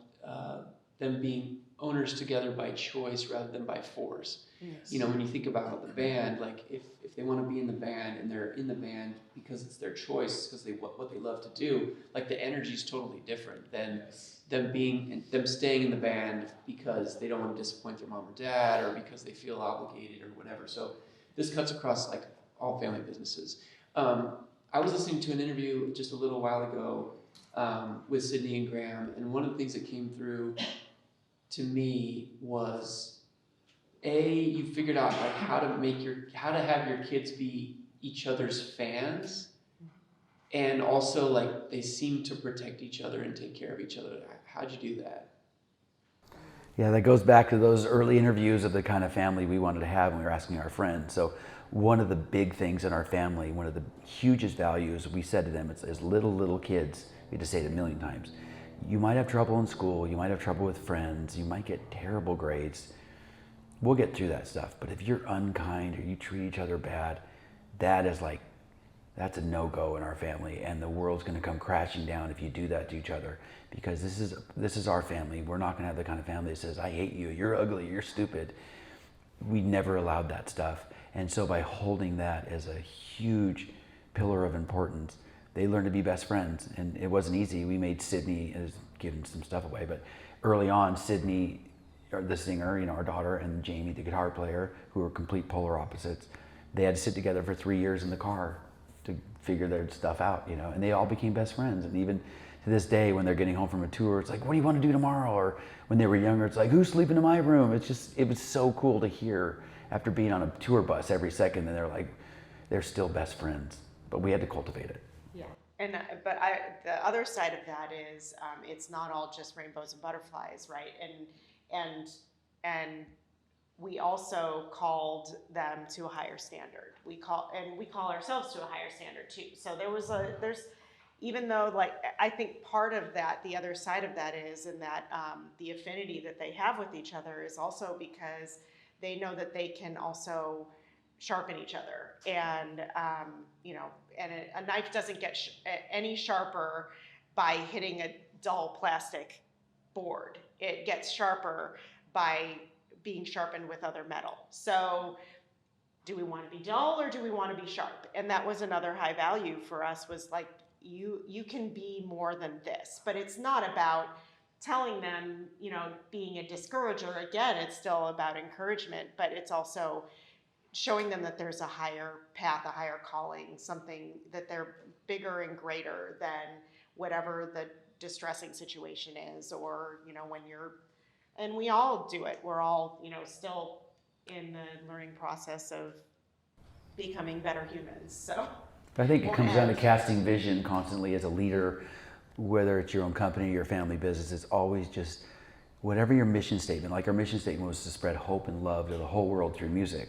them being owners together by choice rather than by force. Yes. When you think about the band, like if they want to be in the band and they're in the band because it's their choice, because what they love to do, like the energy is totally different than them staying in the band because they don't want to disappoint their mom or dad or because they feel obligated or whatever. So this cuts across like all family businesses. I was listening to an interview just a little while ago with Sydney and Graham, and one of the things that came through to me was you figured out like how to have your kids be each other's fans, and also like they seem to protect each other and take care of each other. How'd you do that? Yeah, that goes back to those early interviews of the kind of family we wanted to have when we were asking our friends. So one of the big things in our family, one of the hugest values, we said to them as little kids, we had to say it a million times, you might have trouble in school, you might have trouble with friends, you might get terrible grades. We'll get through that stuff. But if you're unkind or you treat each other bad, that's a no-go in our family, and the world's going to come crashing down if you do that to each other, because this is our family. We're not going to have the kind of family that says, I hate you, you're ugly, you're stupid. We never allowed that stuff. And so by holding that as a huge pillar of importance, they learned to be best friends. And it wasn't easy. We made Sydney, as giving some stuff away, but early on, Sydney, the singer, our daughter, and Jamie, the guitar player, who were complete polar opposites, they had to sit together for 3 years in the car to figure their stuff out, and they all became best friends. And even to this day, when they're getting home from a tour, it's like, what do you want to do tomorrow? Or when they were younger, it's like, who's sleeping in my room? It was so cool to hear after being on a tour bus every second, and they're still best friends, but we had to cultivate it. Yeah, and the other side of that is it's not all just rainbows and butterflies, right? And we also called them to a higher standard. We call ourselves to a higher standard too. So even though, like, I think part of that, the other side of that is in that the affinity that they have with each other is also because they know that they can also sharpen each other. And, and a knife doesn't get any sharper by hitting a dull plastic board. It gets sharper by being sharpened with other metal. So do we want to be dull or do we want to be sharp? And that was another high value for us, was like, you can be more than this. But it's not about telling them, being a discourager. Again, it's still about encouragement, but it's also showing them that there's a higher path, a higher calling, something that they're bigger and greater than whatever the distressing situation is, or, and we all do it. We're all, still in the learning process of becoming better humans. So I think it comes down to casting vision constantly as a leader, whether it's your own company, your family business. It's always just whatever your mission statement, like our mission statement was to spread hope and love to the whole world through music.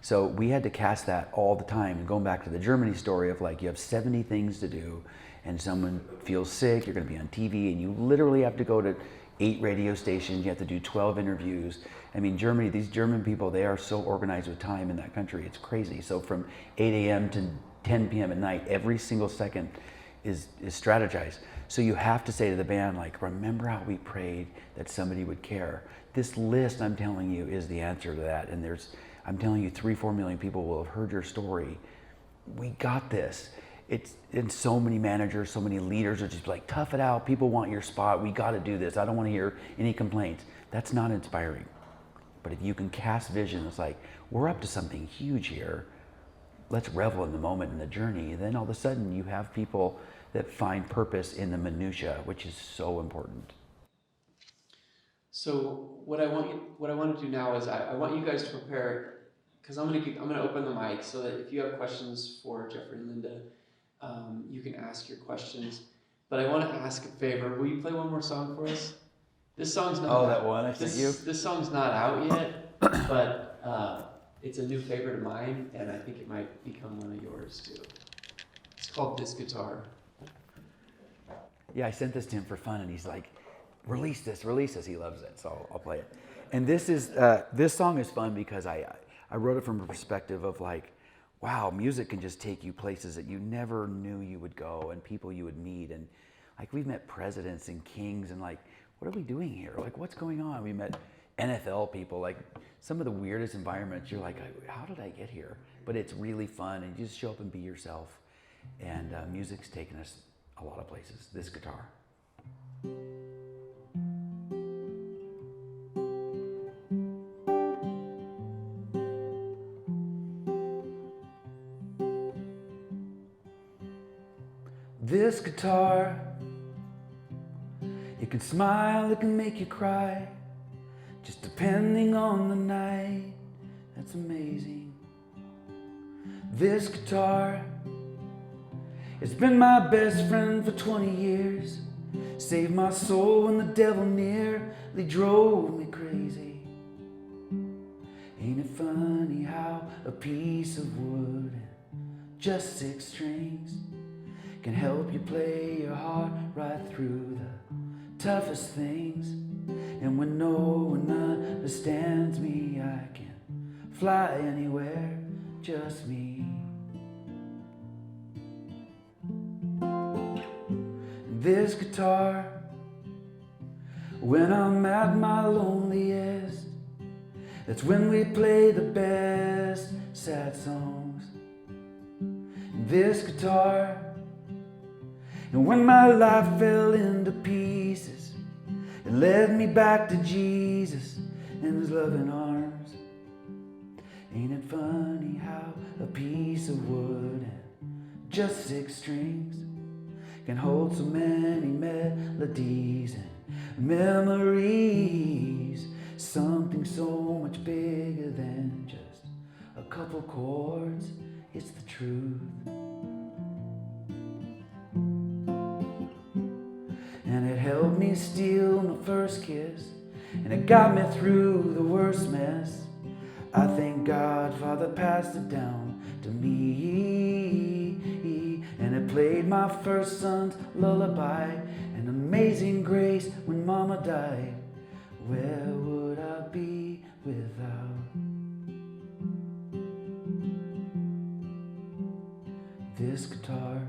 So we had to cast that all the time. And going back to the Germany story of like, you have 70 things to do and someone feels sick, you're gonna be on TV, and you literally have to go to 8 radio stations, you have to do 12 interviews. I mean, Germany, these German people, they are so organized with time in that country, it's crazy. So from 8 a.m. to 10 p.m. at night, every single second is strategized. So you have to say to the band, like, remember how we prayed that somebody would care. This list, I'm telling you, is the answer to that. And I'm telling you, 3-4 million people will have heard your story. We got this. And so many managers, so many leaders are just like, tough it out. People want your spot. We got to do this. I don't want to hear any complaints. That's not inspiring. But if you can cast vision, it's like, we're up to something huge here. Let's revel in the moment, in the journey. And then all of a sudden you have people that find purpose in the minutia, which is so important. So what I want to do now is I want you guys to prepare, because I'm gonna open the mic so that if you have questions for Jeffery and Linda, you can ask your questions. But I want to ask a favor. Will you play one more song for us? This song's not. Oh, that one I sent you? This song's not out yet, but it's a new favorite of mine, and I think it might become one of yours too. It's called This Guitar. Yeah, I sent this to him for fun, and he's like, release this. He loves it, so I'll play it. And this song is fun because I wrote it from a perspective of like, wow, music can just take you places that you never knew you would go, and people you would meet. And like, we've met presidents and kings, and like, what are we doing here? Like, what's going on? We met NFL people, like some of the weirdest environments. You're like, how did I get here? But it's really fun, and you just show up and be yourself. And music's taken us a lot of places. This guitar. This guitar, it can smile, it can make you cry, just depending on the night. That's amazing. This guitar, it's been my best friend for 20 years. Saved my soul when the devil nearly drove me crazy. Ain't it funny how a piece of wood and just 6 strings can help you play your heart right through the toughest things. And when no one understands me, I can fly anywhere, just me. This guitar, when I'm at my loneliest, that's when we play the best sad songs. This guitar, and when my life fell into pieces, it led me back to Jesus and his loving arms. Ain't it funny how a piece of wood and just 6 strings can hold so many melodies and memories, something so much bigger than just a couple chords. It's the truth. And it helped me steal my first kiss, and it got me through the worst mess. I thank God Father passed it down to me, and it played my first son's lullaby, an amazing grace when Mama died. Where would I be without this guitar?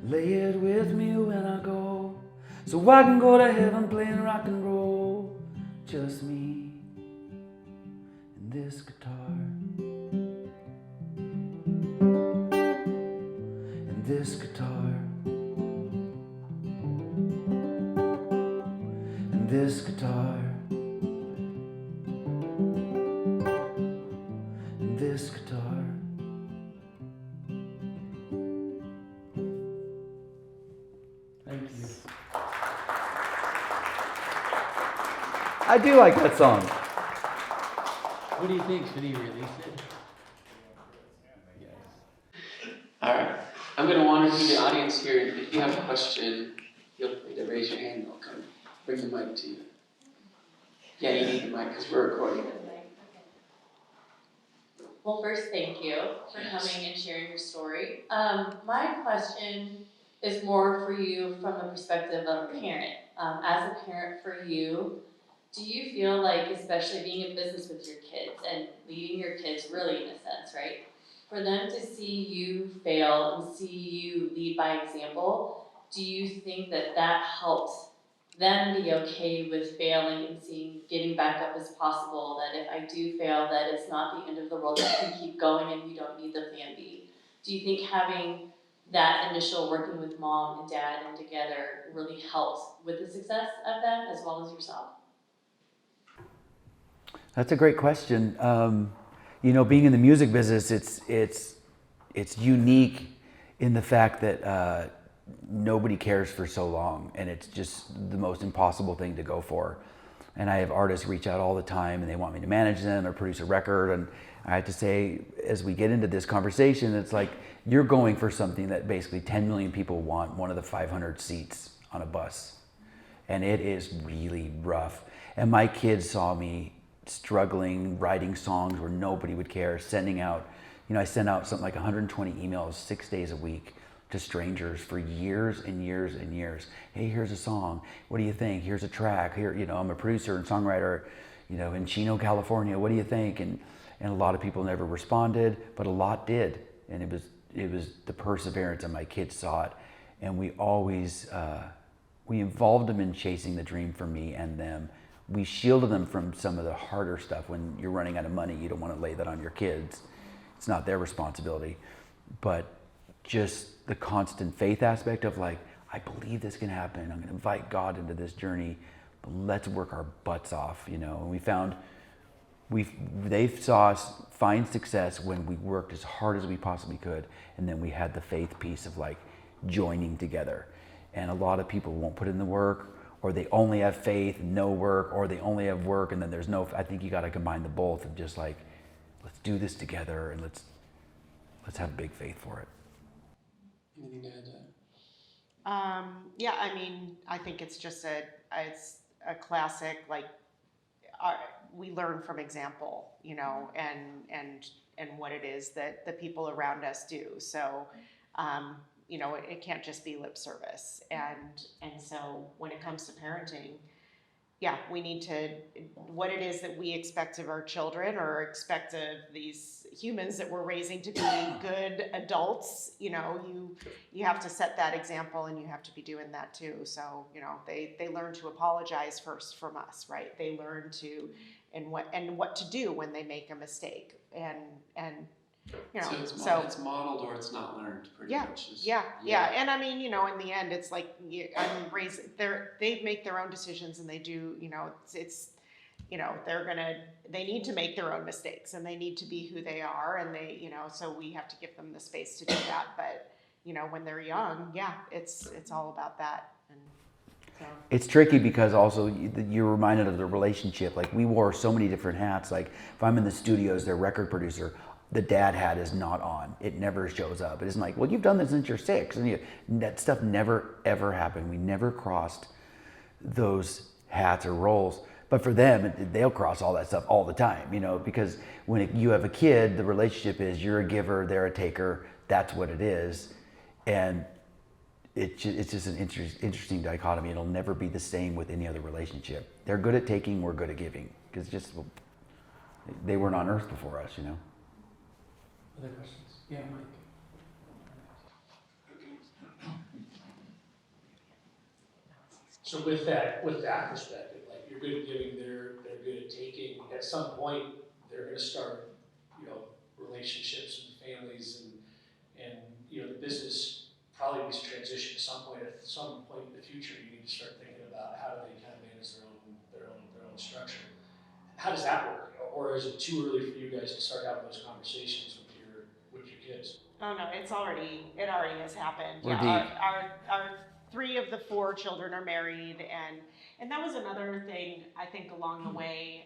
Lay it with me when I go, so I can go to heaven playing rock and roll. Just me and this guitar. And this guitar. And this guitar. And this guitar. Thank you. I do like that song. What do you think? Should he release it? Yes. All right. I'm going to wander through the audience here. If you have a question, feel free to raise your hand and I'll come bring the mic to you. Yeah, you need the mic because we're recording it. Well, first, thank you for coming and sharing your story. My question is more for you from the perspective of a parent. As a parent for you, do you feel like, especially being in business with your kids and leading your kids really in a sense, right? For them to see you fail and see you lead by example, do you think that that helps them be okay with failing and getting back up as possible, that if I do fail, that it's not the end of the world, that you can keep going and you don't need the plan B? Do you think having that initial working with mom and dad and together really helps with the success of them as well as yourself? That's a great question. You know, being in the music business, it's unique in the fact that nobody cares for so long, and it's just the most impossible thing to go for. And I have artists reach out all the time and they want me to manage them or produce a record. And I have to say, as we get into this conversation, it's like you're going for something that basically 10 million people want, one of the 500 seats on a bus. And it is really rough. And my kids saw me struggling, writing songs where nobody would care, sending out, I sent out something like 120 emails 6 days a week to strangers for years and years and years. Hey, here's a song. What do you think? Here's a track. Here, I'm a producer and songwriter, in Chino, California. What do you think? And a lot of people never responded, but a lot did. And it was the perseverance, and my kids saw it. And we always, we involved them in chasing the dream for me and them. We shielded them from some of the harder stuff. When you're running out of money, you don't want to lay that on your kids. It's not their responsibility. But just the constant faith aspect of like, I believe this can happen. I'm going to invite God into this journey, but let's work our butts off, And we found they saw us find success when we worked as hard as we possibly could, and then we had the faith piece of like joining together. And a lot of people won't put in the work, or they only have faith, no work, or they only have work, and then there's no. I think you got to combine the both of just like, let's do this together, and let's have big faith for it. Anything to add to that? Yeah, I mean, I think it's just it's a classic, like, we learn from example, and what it is that the people around us do. So, it can't just be lip service. And so when it comes to parenting, yeah, we need to, what it is that we expect of our children or expect of these humans that we're raising to be good adults, you have to set that example, and you have to be doing that too. So, they learn to apologize first from us, right? They learn to, and what to do when they make a mistake. So it's modeled or it's not learned, pretty much. Yeah. And I mean, in the end, it's like they make their own decisions, and they do, they need to make their own mistakes, and they need to be who they are, and they, so we have to give them the space to do that. But, when they're young, it's all about that. And so. It's tricky because also you're reminded of the relationship. Like, we wore so many different hats. Like, if I'm in the studio as their record producer, the dad hat is not on. It never shows up. It isn't like, well, you've done this since you're 6. And that stuff never, ever happened. We never crossed those hats or roles. But for them, they'll cross all that stuff all the time, because when you have a kid, the relationship is you're a giver, they're a taker. That's what it is. And it's just an interesting dichotomy. It'll never be the same with any other relationship. They're good at taking, we're good at giving. Because they weren't on earth before us, Other questions? Yeah, Mike. So with that perspective, like, you're good at giving, they're good at taking. At some point, they're going to start, relationships and families, and the business probably needs to transition at some point. At some point in the future, you need to start thinking about how do they kind of manage their own structure. How does that work? Or is it too early for you guys to start having those conversations with your kids? Oh no, it already has happened. We're Our 3 of the 4 children are married, and that was another thing I think along the way.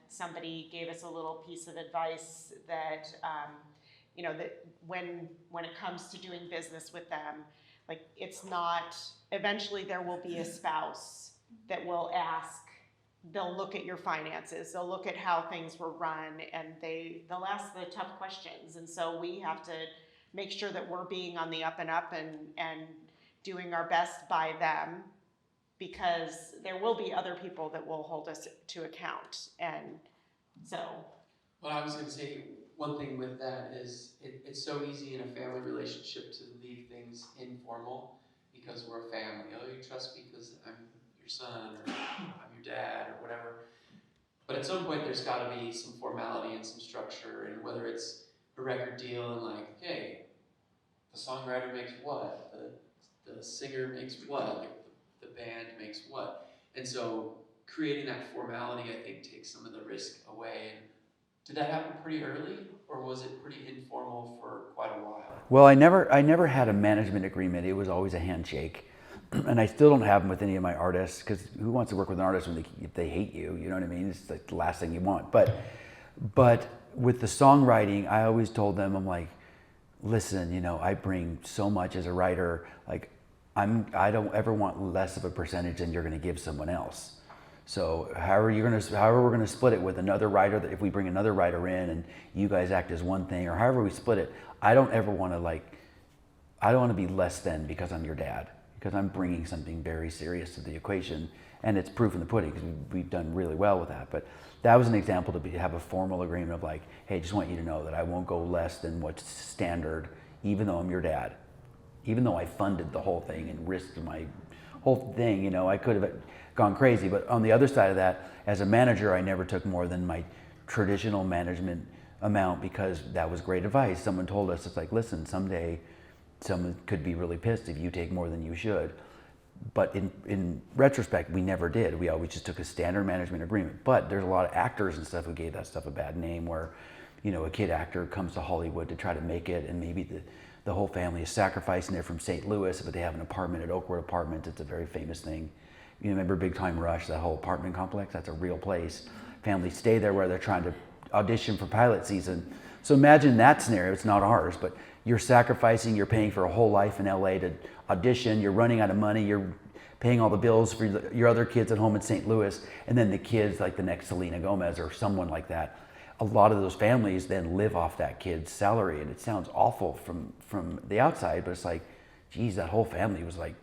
Somebody gave us a little piece of advice that that when it comes to doing business with them, like, it's not. Eventually, there will be a spouse that will ask. They'll look at your finances. They'll look at how things were run, and they'll ask the tough questions. And so we have to make sure that we're being on the up and up and doing our best by them, because there will be other people that will hold us to account. And so. Well, I was going to say, one thing with that is it's so easy in a family relationship to leave things informal because we're a family. Oh, you trust me because I'm your son, or I'm your dad, or whatever. But at some point, there's got to be some formality and some structure, and whether it's a record deal and like, hey, the songwriter makes what, the singer makes what, like the band makes what, and so creating that formality, I think, takes some of the risk away. Did that happen pretty early, or was it pretty informal for quite a while? Well, I never had a management agreement. It was always a handshake, and I still don't have them with any of my artists, because who wants to work with an artist if they hate you? You know what I mean? It's like the last thing you want. But with the songwriting, I always told them, I'm like, listen, you know, I bring so much as a writer. Like, I don't ever want less of a percentage than you're going to give someone else. So however we're gonna split it with another writer, that if we bring another writer in and you guys act as one thing, or however we split it, I don't ever want to be less than because I'm your dad, because I'm bringing something very serious to the equation, and it's proof in the pudding, because we've done really well with that. But that was an example to have a formal agreement of like, hey, just want you to know that I won't go less than what's standard, even though I'm your dad, even though I funded the whole thing and risked my whole thing. You know, I could have gone crazy, but on the other side of that, as a manager, I never took more than my traditional management amount, because that was great advice. Someone told us, it's like, listen, someday someone could be really pissed if you take more than you should. But in retrospect, we never did. We always just took a standard management agreement. But there's a lot of actors and stuff who gave that stuff a bad name, where, you know, a kid actor comes to Hollywood to try to make it, and maybe the whole family is sacrificing. They're from St. Louis, but they have an apartment at Oakwood Apartments. It's a very famous thing. You remember Big Time Rush, that whole apartment complex? That's a real place. Families stay there where they're trying to audition for pilot season. So imagine that scenario. It's not ours, but you're sacrificing, you're paying for a whole life in LA to audition, you're running out of money, you're paying all the bills for your other kids at home in St. Louis, and then the kids, like the next Selena Gomez or someone like that. A lot of those families then live off that kid's salary, and it sounds awful from the outside, but it's like, geez, that whole family was like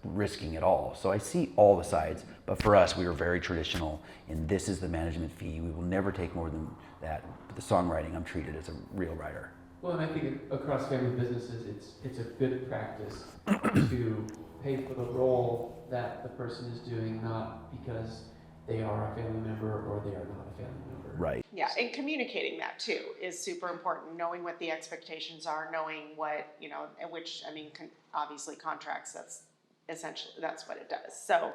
risking it all. So I see all the sides, but for us, we were very traditional, and this is the management fee. We will never take more than that. But the songwriting, I'm treated as a real writer. Well, and I think across family businesses, it's a good practice to pay for the role that the person is doing, not because they are a family member or they are not a family member. Right. Yeah, and communicating that too is super important. Knowing what the expectations are, knowing what, you know, which, I mean, obviously contracts, that's essentially, that's what it does. So,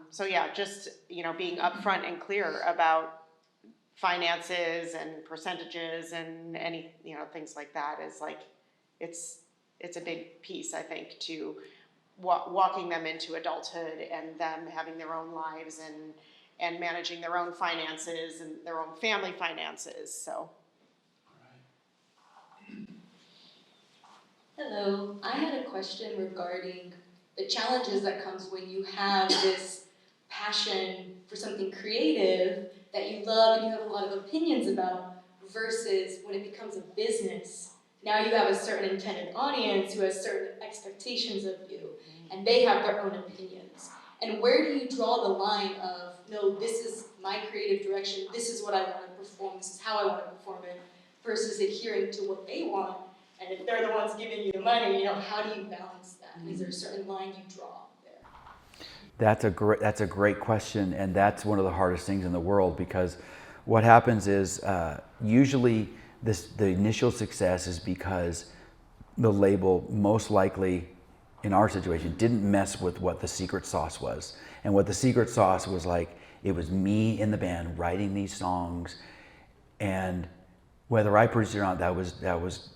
so yeah, just, you know, being upfront and clear about finances and percentages and any, you know, things like that is like, it's a big piece, I think, to walking them into adulthood and them having their own lives and managing their own finances and their own family finances. So. Hello, I had a question regarding the challenges that comes when you have this passion for something creative that you love and you have a lot of opinions about, versus when it becomes a business. Now you have a certain intended audience who has certain expectations of you, and they have their own opinions. And where do you draw the line of, no, this is my creative direction, this is what I want to perform, this is how I want to perform it, versus adhering to what they want? And if they're the ones giving you the money, you know, how do you balance that? Is there a certain line you draw there? That's a great question, and that's one of the hardest things in the world, because what happens is usually the initial success is because the label, most likely in our situation, didn't mess with what the secret sauce was. And what the secret sauce was like, it was me in the band writing these songs, and whether I produced it or not, that was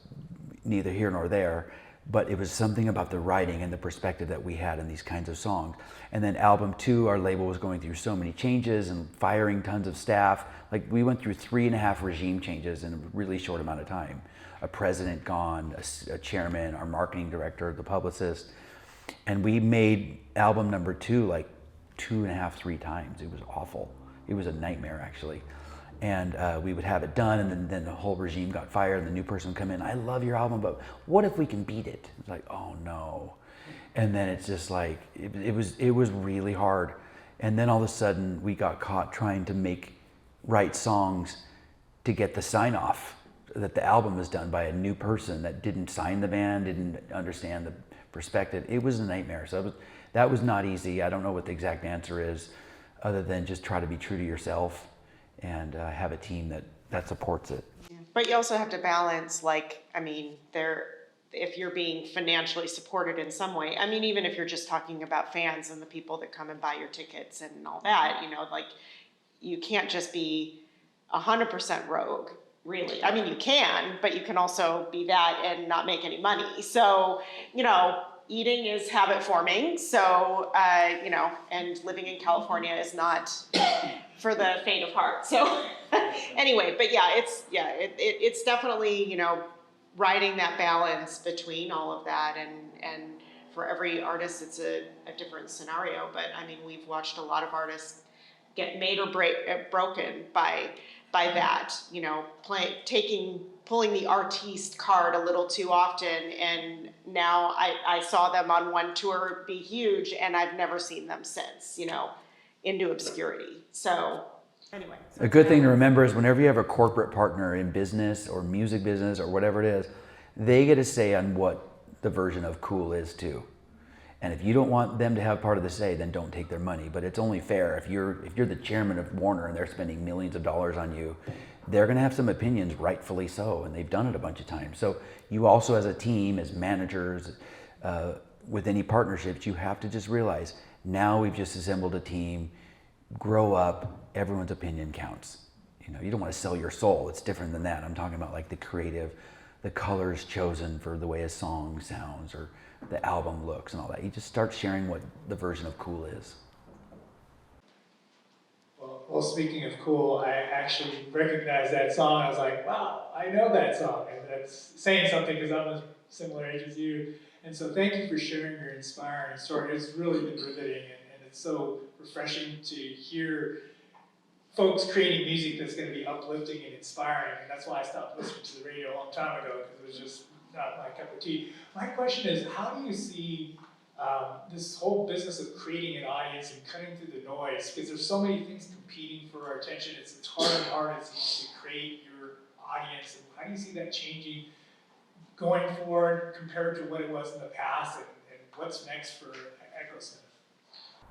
neither here nor there, but it was something about the writing and the perspective that we had in these kinds of songs. And then album 2, our label was going through so many changes and firing tons of staff. Like, we went through 3.5 regime changes in a really short amount of time. A president gone, a chairman, our marketing director, the publicist. And we made album number 2 like 2.5, 3 times. It was awful. It was a nightmare, actually. And we would have it done, and then the whole regime got fired, and the new person would come in. I love your album, but what if we can beat it? It's like, oh no. And then it's just like, it was really hard. And then all of a sudden we got caught trying to write songs to get the sign off that the album was done by a new person that didn't sign the band, didn't understand the perspective. It was a nightmare. So that was not easy. I don't know what the exact answer is, other than just try to be true to yourself and have a team that supports it. Yeah. But you also have to balance, like, I mean, if you're being financially supported in some way, I mean, even if you're just talking about fans and the people that come and buy your tickets and all that, you know, like, you can't just be 100% rogue, really. I mean, you can, but you can also be that and not make any money. So, eating is habit forming. So, and living in California is not for the faint of heart. So anyway, but yeah, it's definitely, riding that balance between all of that, and for every artist it's a different scenario. But I mean, we've watched a lot of artists get made or broken by that, pulling the artiste card a little too often. And now I saw them on one tour be huge, and I've never seen them since, into obscurity. So anyway. A good thing to remember is whenever you have a corporate partner in business or music business or whatever it is, they get a say on what the version of cool is too. And if you don't want them to have part of the say, then don't take their money. But it's only fair if you're the chairman of Warner and they're spending millions of dollars on you, they're going to have some opinions, rightfully so, and they've done it a bunch of times. So you also, as a team, as managers, with any partnerships, you have to just realize now we've just assembled a team. Grow up. Everyone's opinion counts. You don't want to sell your soul. It's different than that. I'm talking about like the creative, the colors chosen for the way a song sounds or the album looks and all that. You just start sharing what the version of cool is. Well, speaking of cool, I actually recognized that song. I was like, wow, I know that song. And that's saying something because I'm a similar age as you. And so thank you for sharing your inspiring story. It's really been riveting, and it's so refreshing to hear folks creating music that's going to be uplifting and inspiring. And that's why I stopped listening to the radio a long time ago, because it was just not my cup of tea. My question is, how do you see this whole business of creating an audience and cutting through the noise? Because there's so many things competing for our attention. It's harder and harder to create your audience. And how do you see that changing going forward compared to what it was in the past, and what's next for Echosmith?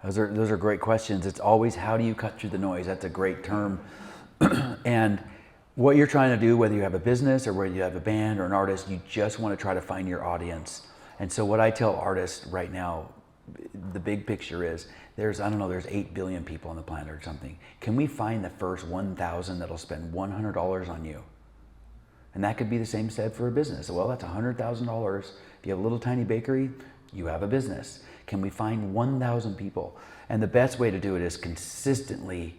Those are great questions. It's always, how do you cut through the noise? That's a great term. And what you're trying to do, whether you have a business or whether you have a band or an artist, you just want to try to find your audience. And so what I tell artists right now, the big picture is there's 8 billion people on the planet or something. Can we find the first 1,000 that'll spend $100 on you? And that could be the same said for a business. Well, that's $100,000. If you have a little tiny bakery, you have a business. Can we find 1,000 people? And the best way to do it is consistently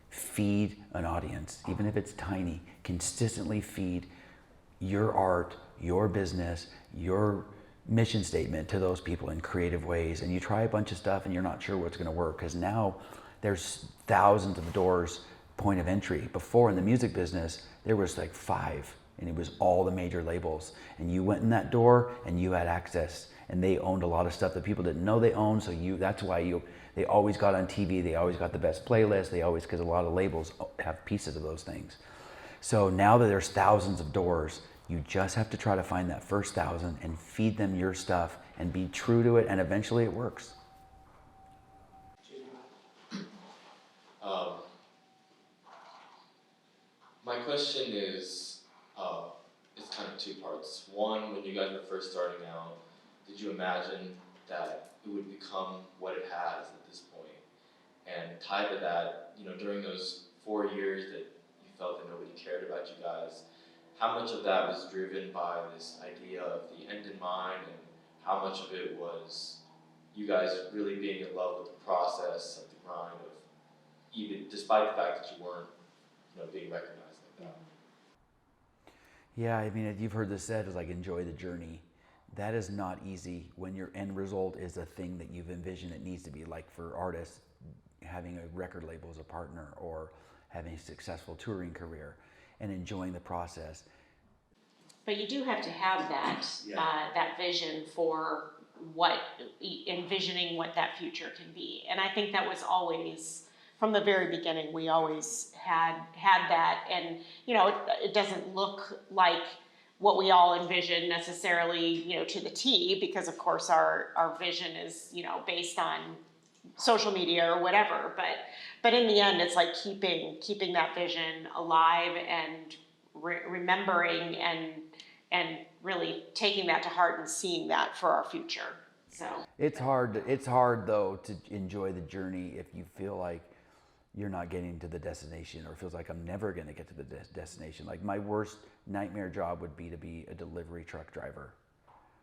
feed an audience, even if it's tiny. Consistently feed your art, your business, your mission statement to those people in creative ways. And you try a bunch of stuff and you're not sure what's going to work, because now there's thousands of doors, point of entry. Before, in the music business, there was like 5, and it was all the major labels. And you went in that door and you had access. And they owned a lot of stuff that people didn't know they owned. So that's why they always got on TV. They always got the best playlist. Because a lot of labels have pieces of those things. So now that there's thousands of doors, you just have to try to find that first 1,000 and feed them your stuff and be true to it. And eventually it works. My question is, it's kind of 2 parts. One, when you guys were first starting out, did you imagine that it would become what it has at this point? And tied to that, during those 4 years that you felt that nobody cared about you guys, how much of that was driven by this idea of the end in mind, and how much of it was you guys really being in love with the process of the grind of, even despite the fact that you weren't, being recognized like that? Yeah, I mean, you've heard this said, is like, enjoy the journey. That is not easy when your end result is a thing that you've envisioned it needs to be. Like for artists, having a record label as a partner, or having a successful touring career, and enjoying the process. But you do have to have that that vision for envisioning what that future can be. And I think that was always, from the very beginning, we always had that. And it doesn't look like what we all envision necessarily, to the T, because of course our vision is, based on social media or whatever. But in the end, it's like keeping that vision alive and remembering and really taking that to heart and seeing that for our future. So It's hard though to enjoy the journey if you feel like you're not getting to the destination, or it feels like I'm never going to get to the destination. Like my worst nightmare job would be to be a delivery truck driver.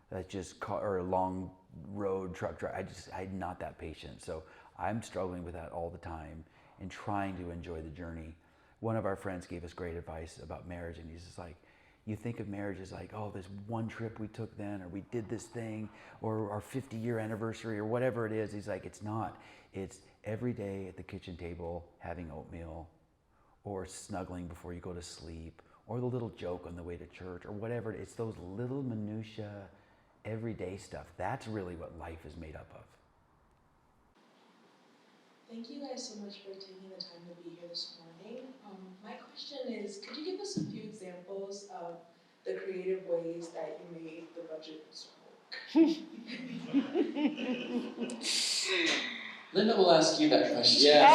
That's just or a long road truck driver. I'm not that patient. So I'm struggling with that all the time and trying to enjoy the journey. One of our friends gave us great advice about marriage, and he's just like, you think of marriage as like, oh, this one trip we took then, or we did this thing, or our 50-year anniversary, or whatever it is. He's like, it's not. It's every day at the kitchen table having oatmeal, or snuggling before you go to sleep, or the little joke on the way to church, or whatever. It's those little minutia, everyday stuff. That's really what life is made up of. Thank you guys so much for taking the time to be here this morning. My question is, could you give us a few examples of the creative ways that you made the budgets work? Linda will ask you that question. Yes.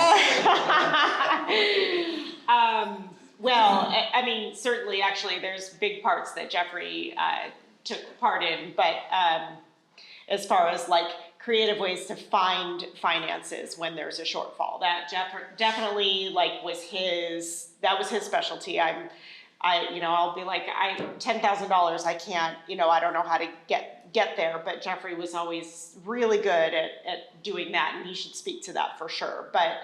Well, I mean, certainly, actually, there's big parts that Jeffrey took part in, but as far as like creative ways to find finances when there's a shortfall, that definitely like was his specialty. I'll be like, $10,000, I can't, I don't know how to get there, but Jeffrey was always really good at doing that, and he should speak to that for sure. But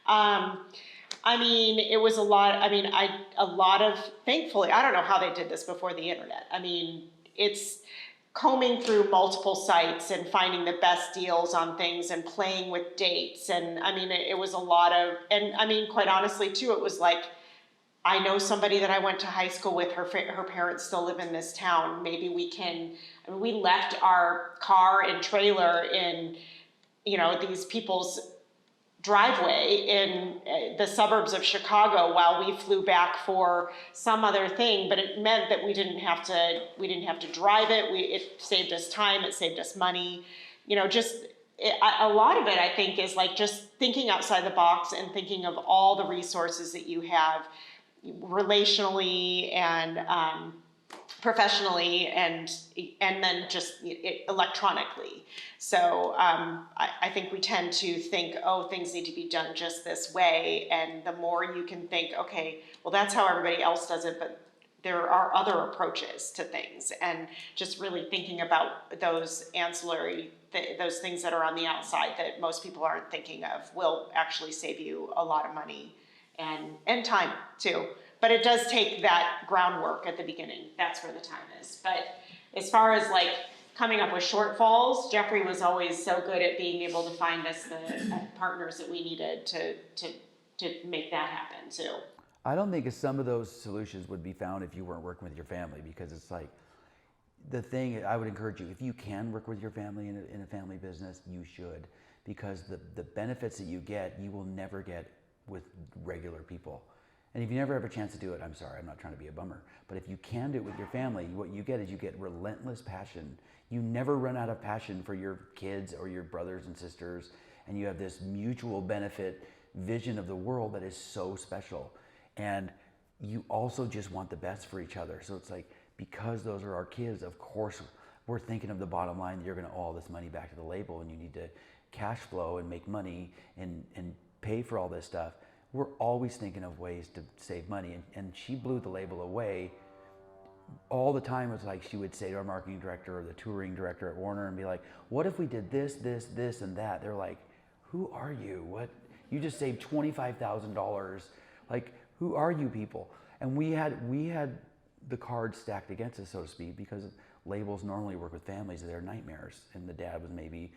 I mean, it was a lot of, thankfully, I don't know how they did this before the internet. I mean, it's combing through multiple sites and finding the best deals on things and playing with dates. And I mean, it was a lot of, and I mean, quite honestly too, it was like, I know somebody that I went to high school with, her parents still live in this town. Maybe we can, we left our car and trailer in, these people's driveway in the suburbs of Chicago while we flew back for some other thing, but it meant that we didn't have to drive it. It saved us time, it saved us money. A lot of it, I think, is like just thinking outside the box and thinking of all the resources that you have relationally and professionally, and then just electronically. So I think we tend to think, oh, things need to be done just this way. And the more you can think, okay, well, that's how everybody else does it, but there are other approaches to things. And just really thinking about those ancillary, those things that are on the outside that most people aren't thinking of will actually save you a lot of money and time too. But it does take that groundwork at the beginning. That's where the time is. But as far as like coming up with shortfalls, Jeffrey was always so good at being able to find us the partners that we needed to make that happen too. I don't think some of those solutions would be found if you weren't working with your family, because it's like, the thing I would encourage you, if you can work with your family in a family business, you should, because the benefits that you get, you will never get with regular people. And if you never have a chance to do it, I'm sorry, I'm not trying to be a bummer, but if you can do it with your family, what you get is you get relentless passion. You never run out of passion for your kids or your brothers and sisters, and you have this mutual benefit vision of the world that is so special. And you also just want the best for each other. So it's like, because those are our kids, of course, we're thinking of the bottom line, that you're gonna owe all this money back to the label, and you need to cash flow and make money and pay for all this stuff. We're always thinking of ways to save money. And she blew the label away all the time. It was like she would say to our marketing director or the touring director at Warner and be like, what if we did this, this, this, and that? They're like, who are you? What? You just saved $25,000. Like, who are you people? And we had the cards stacked against us, so to speak, because labels normally work with families. They're nightmares. And the dad was maybe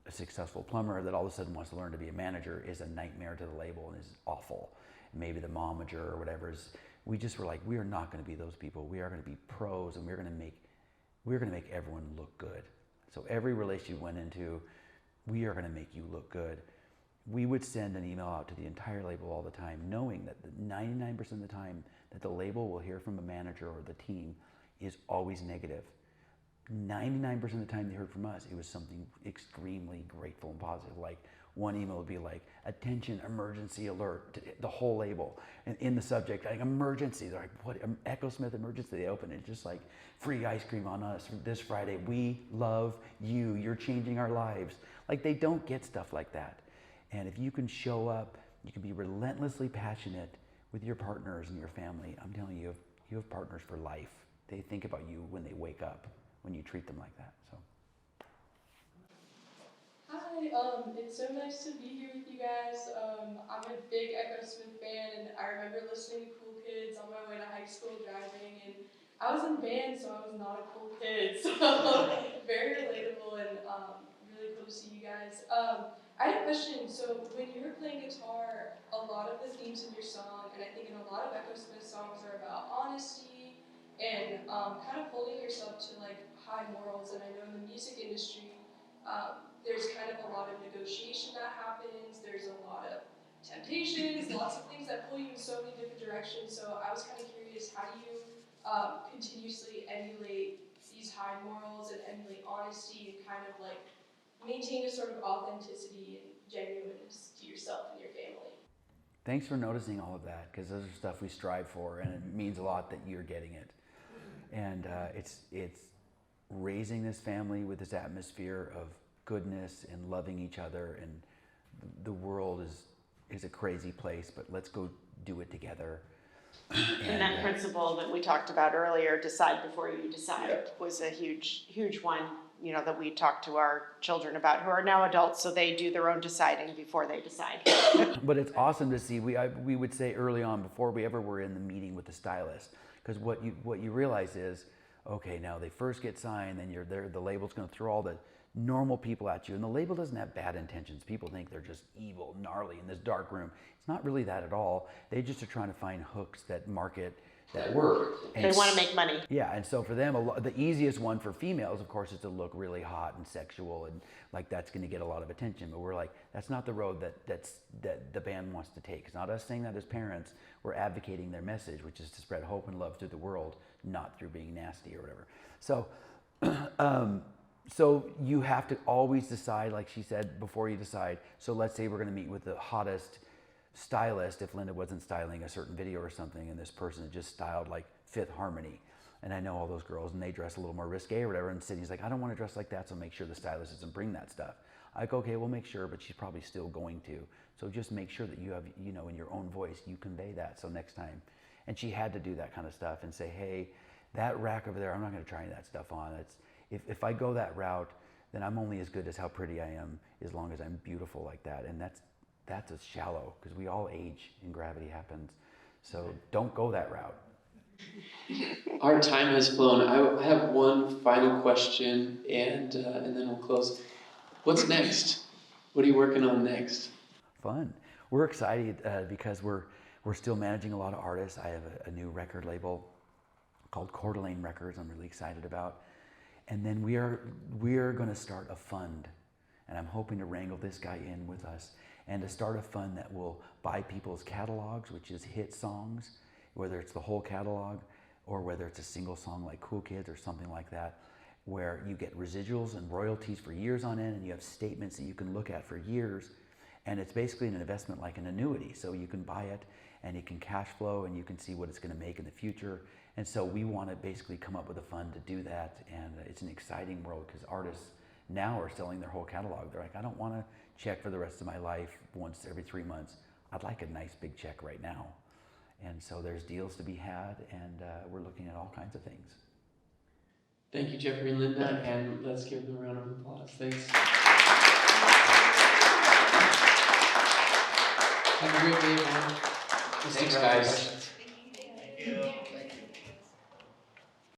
a successful plumber that all of a sudden wants to learn to be a manager, is a nightmare to the label and is awful. And maybe the momager or whatever is, we just were like, we are not going to be those people. We are going to be pros, and we're going to make everyone look good. So every relationship we went into, we are going to make you look good. We would send an email out to the entire label all the time, knowing that 99% of the time that the label will hear from a manager or the team is always negative. 99% of the time they heard from us, it was something extremely grateful and positive. Like one email would be like, attention, emergency alert, to the whole label. And in the subject, like emergency, they're like, what, Echosmith emergency? They open it, just like, free ice cream on us this Friday. We love you, you're changing our lives. Like, they don't get stuff like that. And if you can show up You can be relentlessly passionate with your partners and your family. I'm telling you, you have partners for life. They think about you when they wake up, when you treat them like that. So. Hi, it's so nice to be here with you guys. I'm a big Echosmith fan, and I remember listening to Cool Kids on my way to high school driving, and I was in band, so I was not a cool kid, so very relatable and really cool to see you guys. I had a question. So when you were playing guitar, a lot of the themes in your song, and I think in a lot of Echosmith songs, are about honesty and kind of holding yourself to like high morals. And I know in the music industry, there's kind of a lot of negotiation that happens. There's a lot of temptations, lots of things that pull you in so many different directions. So I was kind of curious, how do you continuously emulate these high morals and emulate honesty and kind of like maintain a sort of authenticity and genuineness to yourself and your family? Thanks for noticing all of that, because those are stuff we strive for, and it means a lot that you're getting it. And it's raising this family with this atmosphere of goodness and loving each other, and the world is a crazy place, but let's go do it together. And that principle that we talked about earlier, decide before you decide, was a huge one, you know, that we talk to our children about, who are now adults, so they do their own deciding before they decide. But it's awesome to see. We would say early on, before we ever were in the meeting with the stylist, because what you realize is, okay, now they first get signed, then the label's going to throw all the normal people at you, and the label doesn't have bad intentions. People think they're just evil, gnarly in this dark room. It's not really that at all. They just are trying to find hooks that market that work. They want to make money. Yeah, and so for them, the easiest one for females, of course, is to look really hot and sexual, and like that's going to get a lot of attention. But we're like, that's not the road that the band wants to take. It's not us saying that as parents. We're advocating their message, which is to spread hope and love through the world, not through being nasty or whatever. So, so you have to always decide, like she said, before you decide. So let's say we're going to meet with the hottest stylist. If Linda wasn't styling a certain video or something, and this person had just styled like Fifth Harmony, and I know all those girls, and they dress a little more risque or whatever, and Sydney's like, I don't want to dress like that, so make sure the stylist doesn't bring that stuff. I go, okay, we'll make sure, but she's probably still going to. So just make sure that you have, you know, in your own voice, you convey that. So next time, and she had to do that kind of stuff and say, hey, that rack over there, I'm not going to try any of that stuff on. If I go that route, then I'm only as good as how pretty I am, as long as I'm beautiful like that. And that's a shallow, because we all age and gravity happens. So don't go that route. Our time has flown. I have one final question, and then we'll close. What's next? What are you working on next? Fun. We're excited because we're still managing a lot of artists. I have a new record label called Coeur d'Alene Records I'm really excited about. And then we are going to start a fund, and I'm hoping to wrangle this guy in with us, and to start a fund that will buy people's catalogs, which is hit songs, whether it's the whole catalog or whether it's a single song like Cool Kids or something like that, where you get residuals and royalties for years on end, and you have statements that you can look at for years, and it's basically an investment like an annuity. So you can buy it, and it can cash flow, and you can see what it's going to make in the future. And so we want to basically come up with a fund to do that, and it's an exciting world, because artists now are selling their whole catalog. They're like, I don't want to check for the rest of my life once every 3 months. I'd like a nice big check right now. And so there's deals to be had, and we're looking at all kinds of things. Thank you, Jeffery and Linda, and let's give them a round of applause. Thanks. Have a great day, everyone. Thanks, guys. Thank you.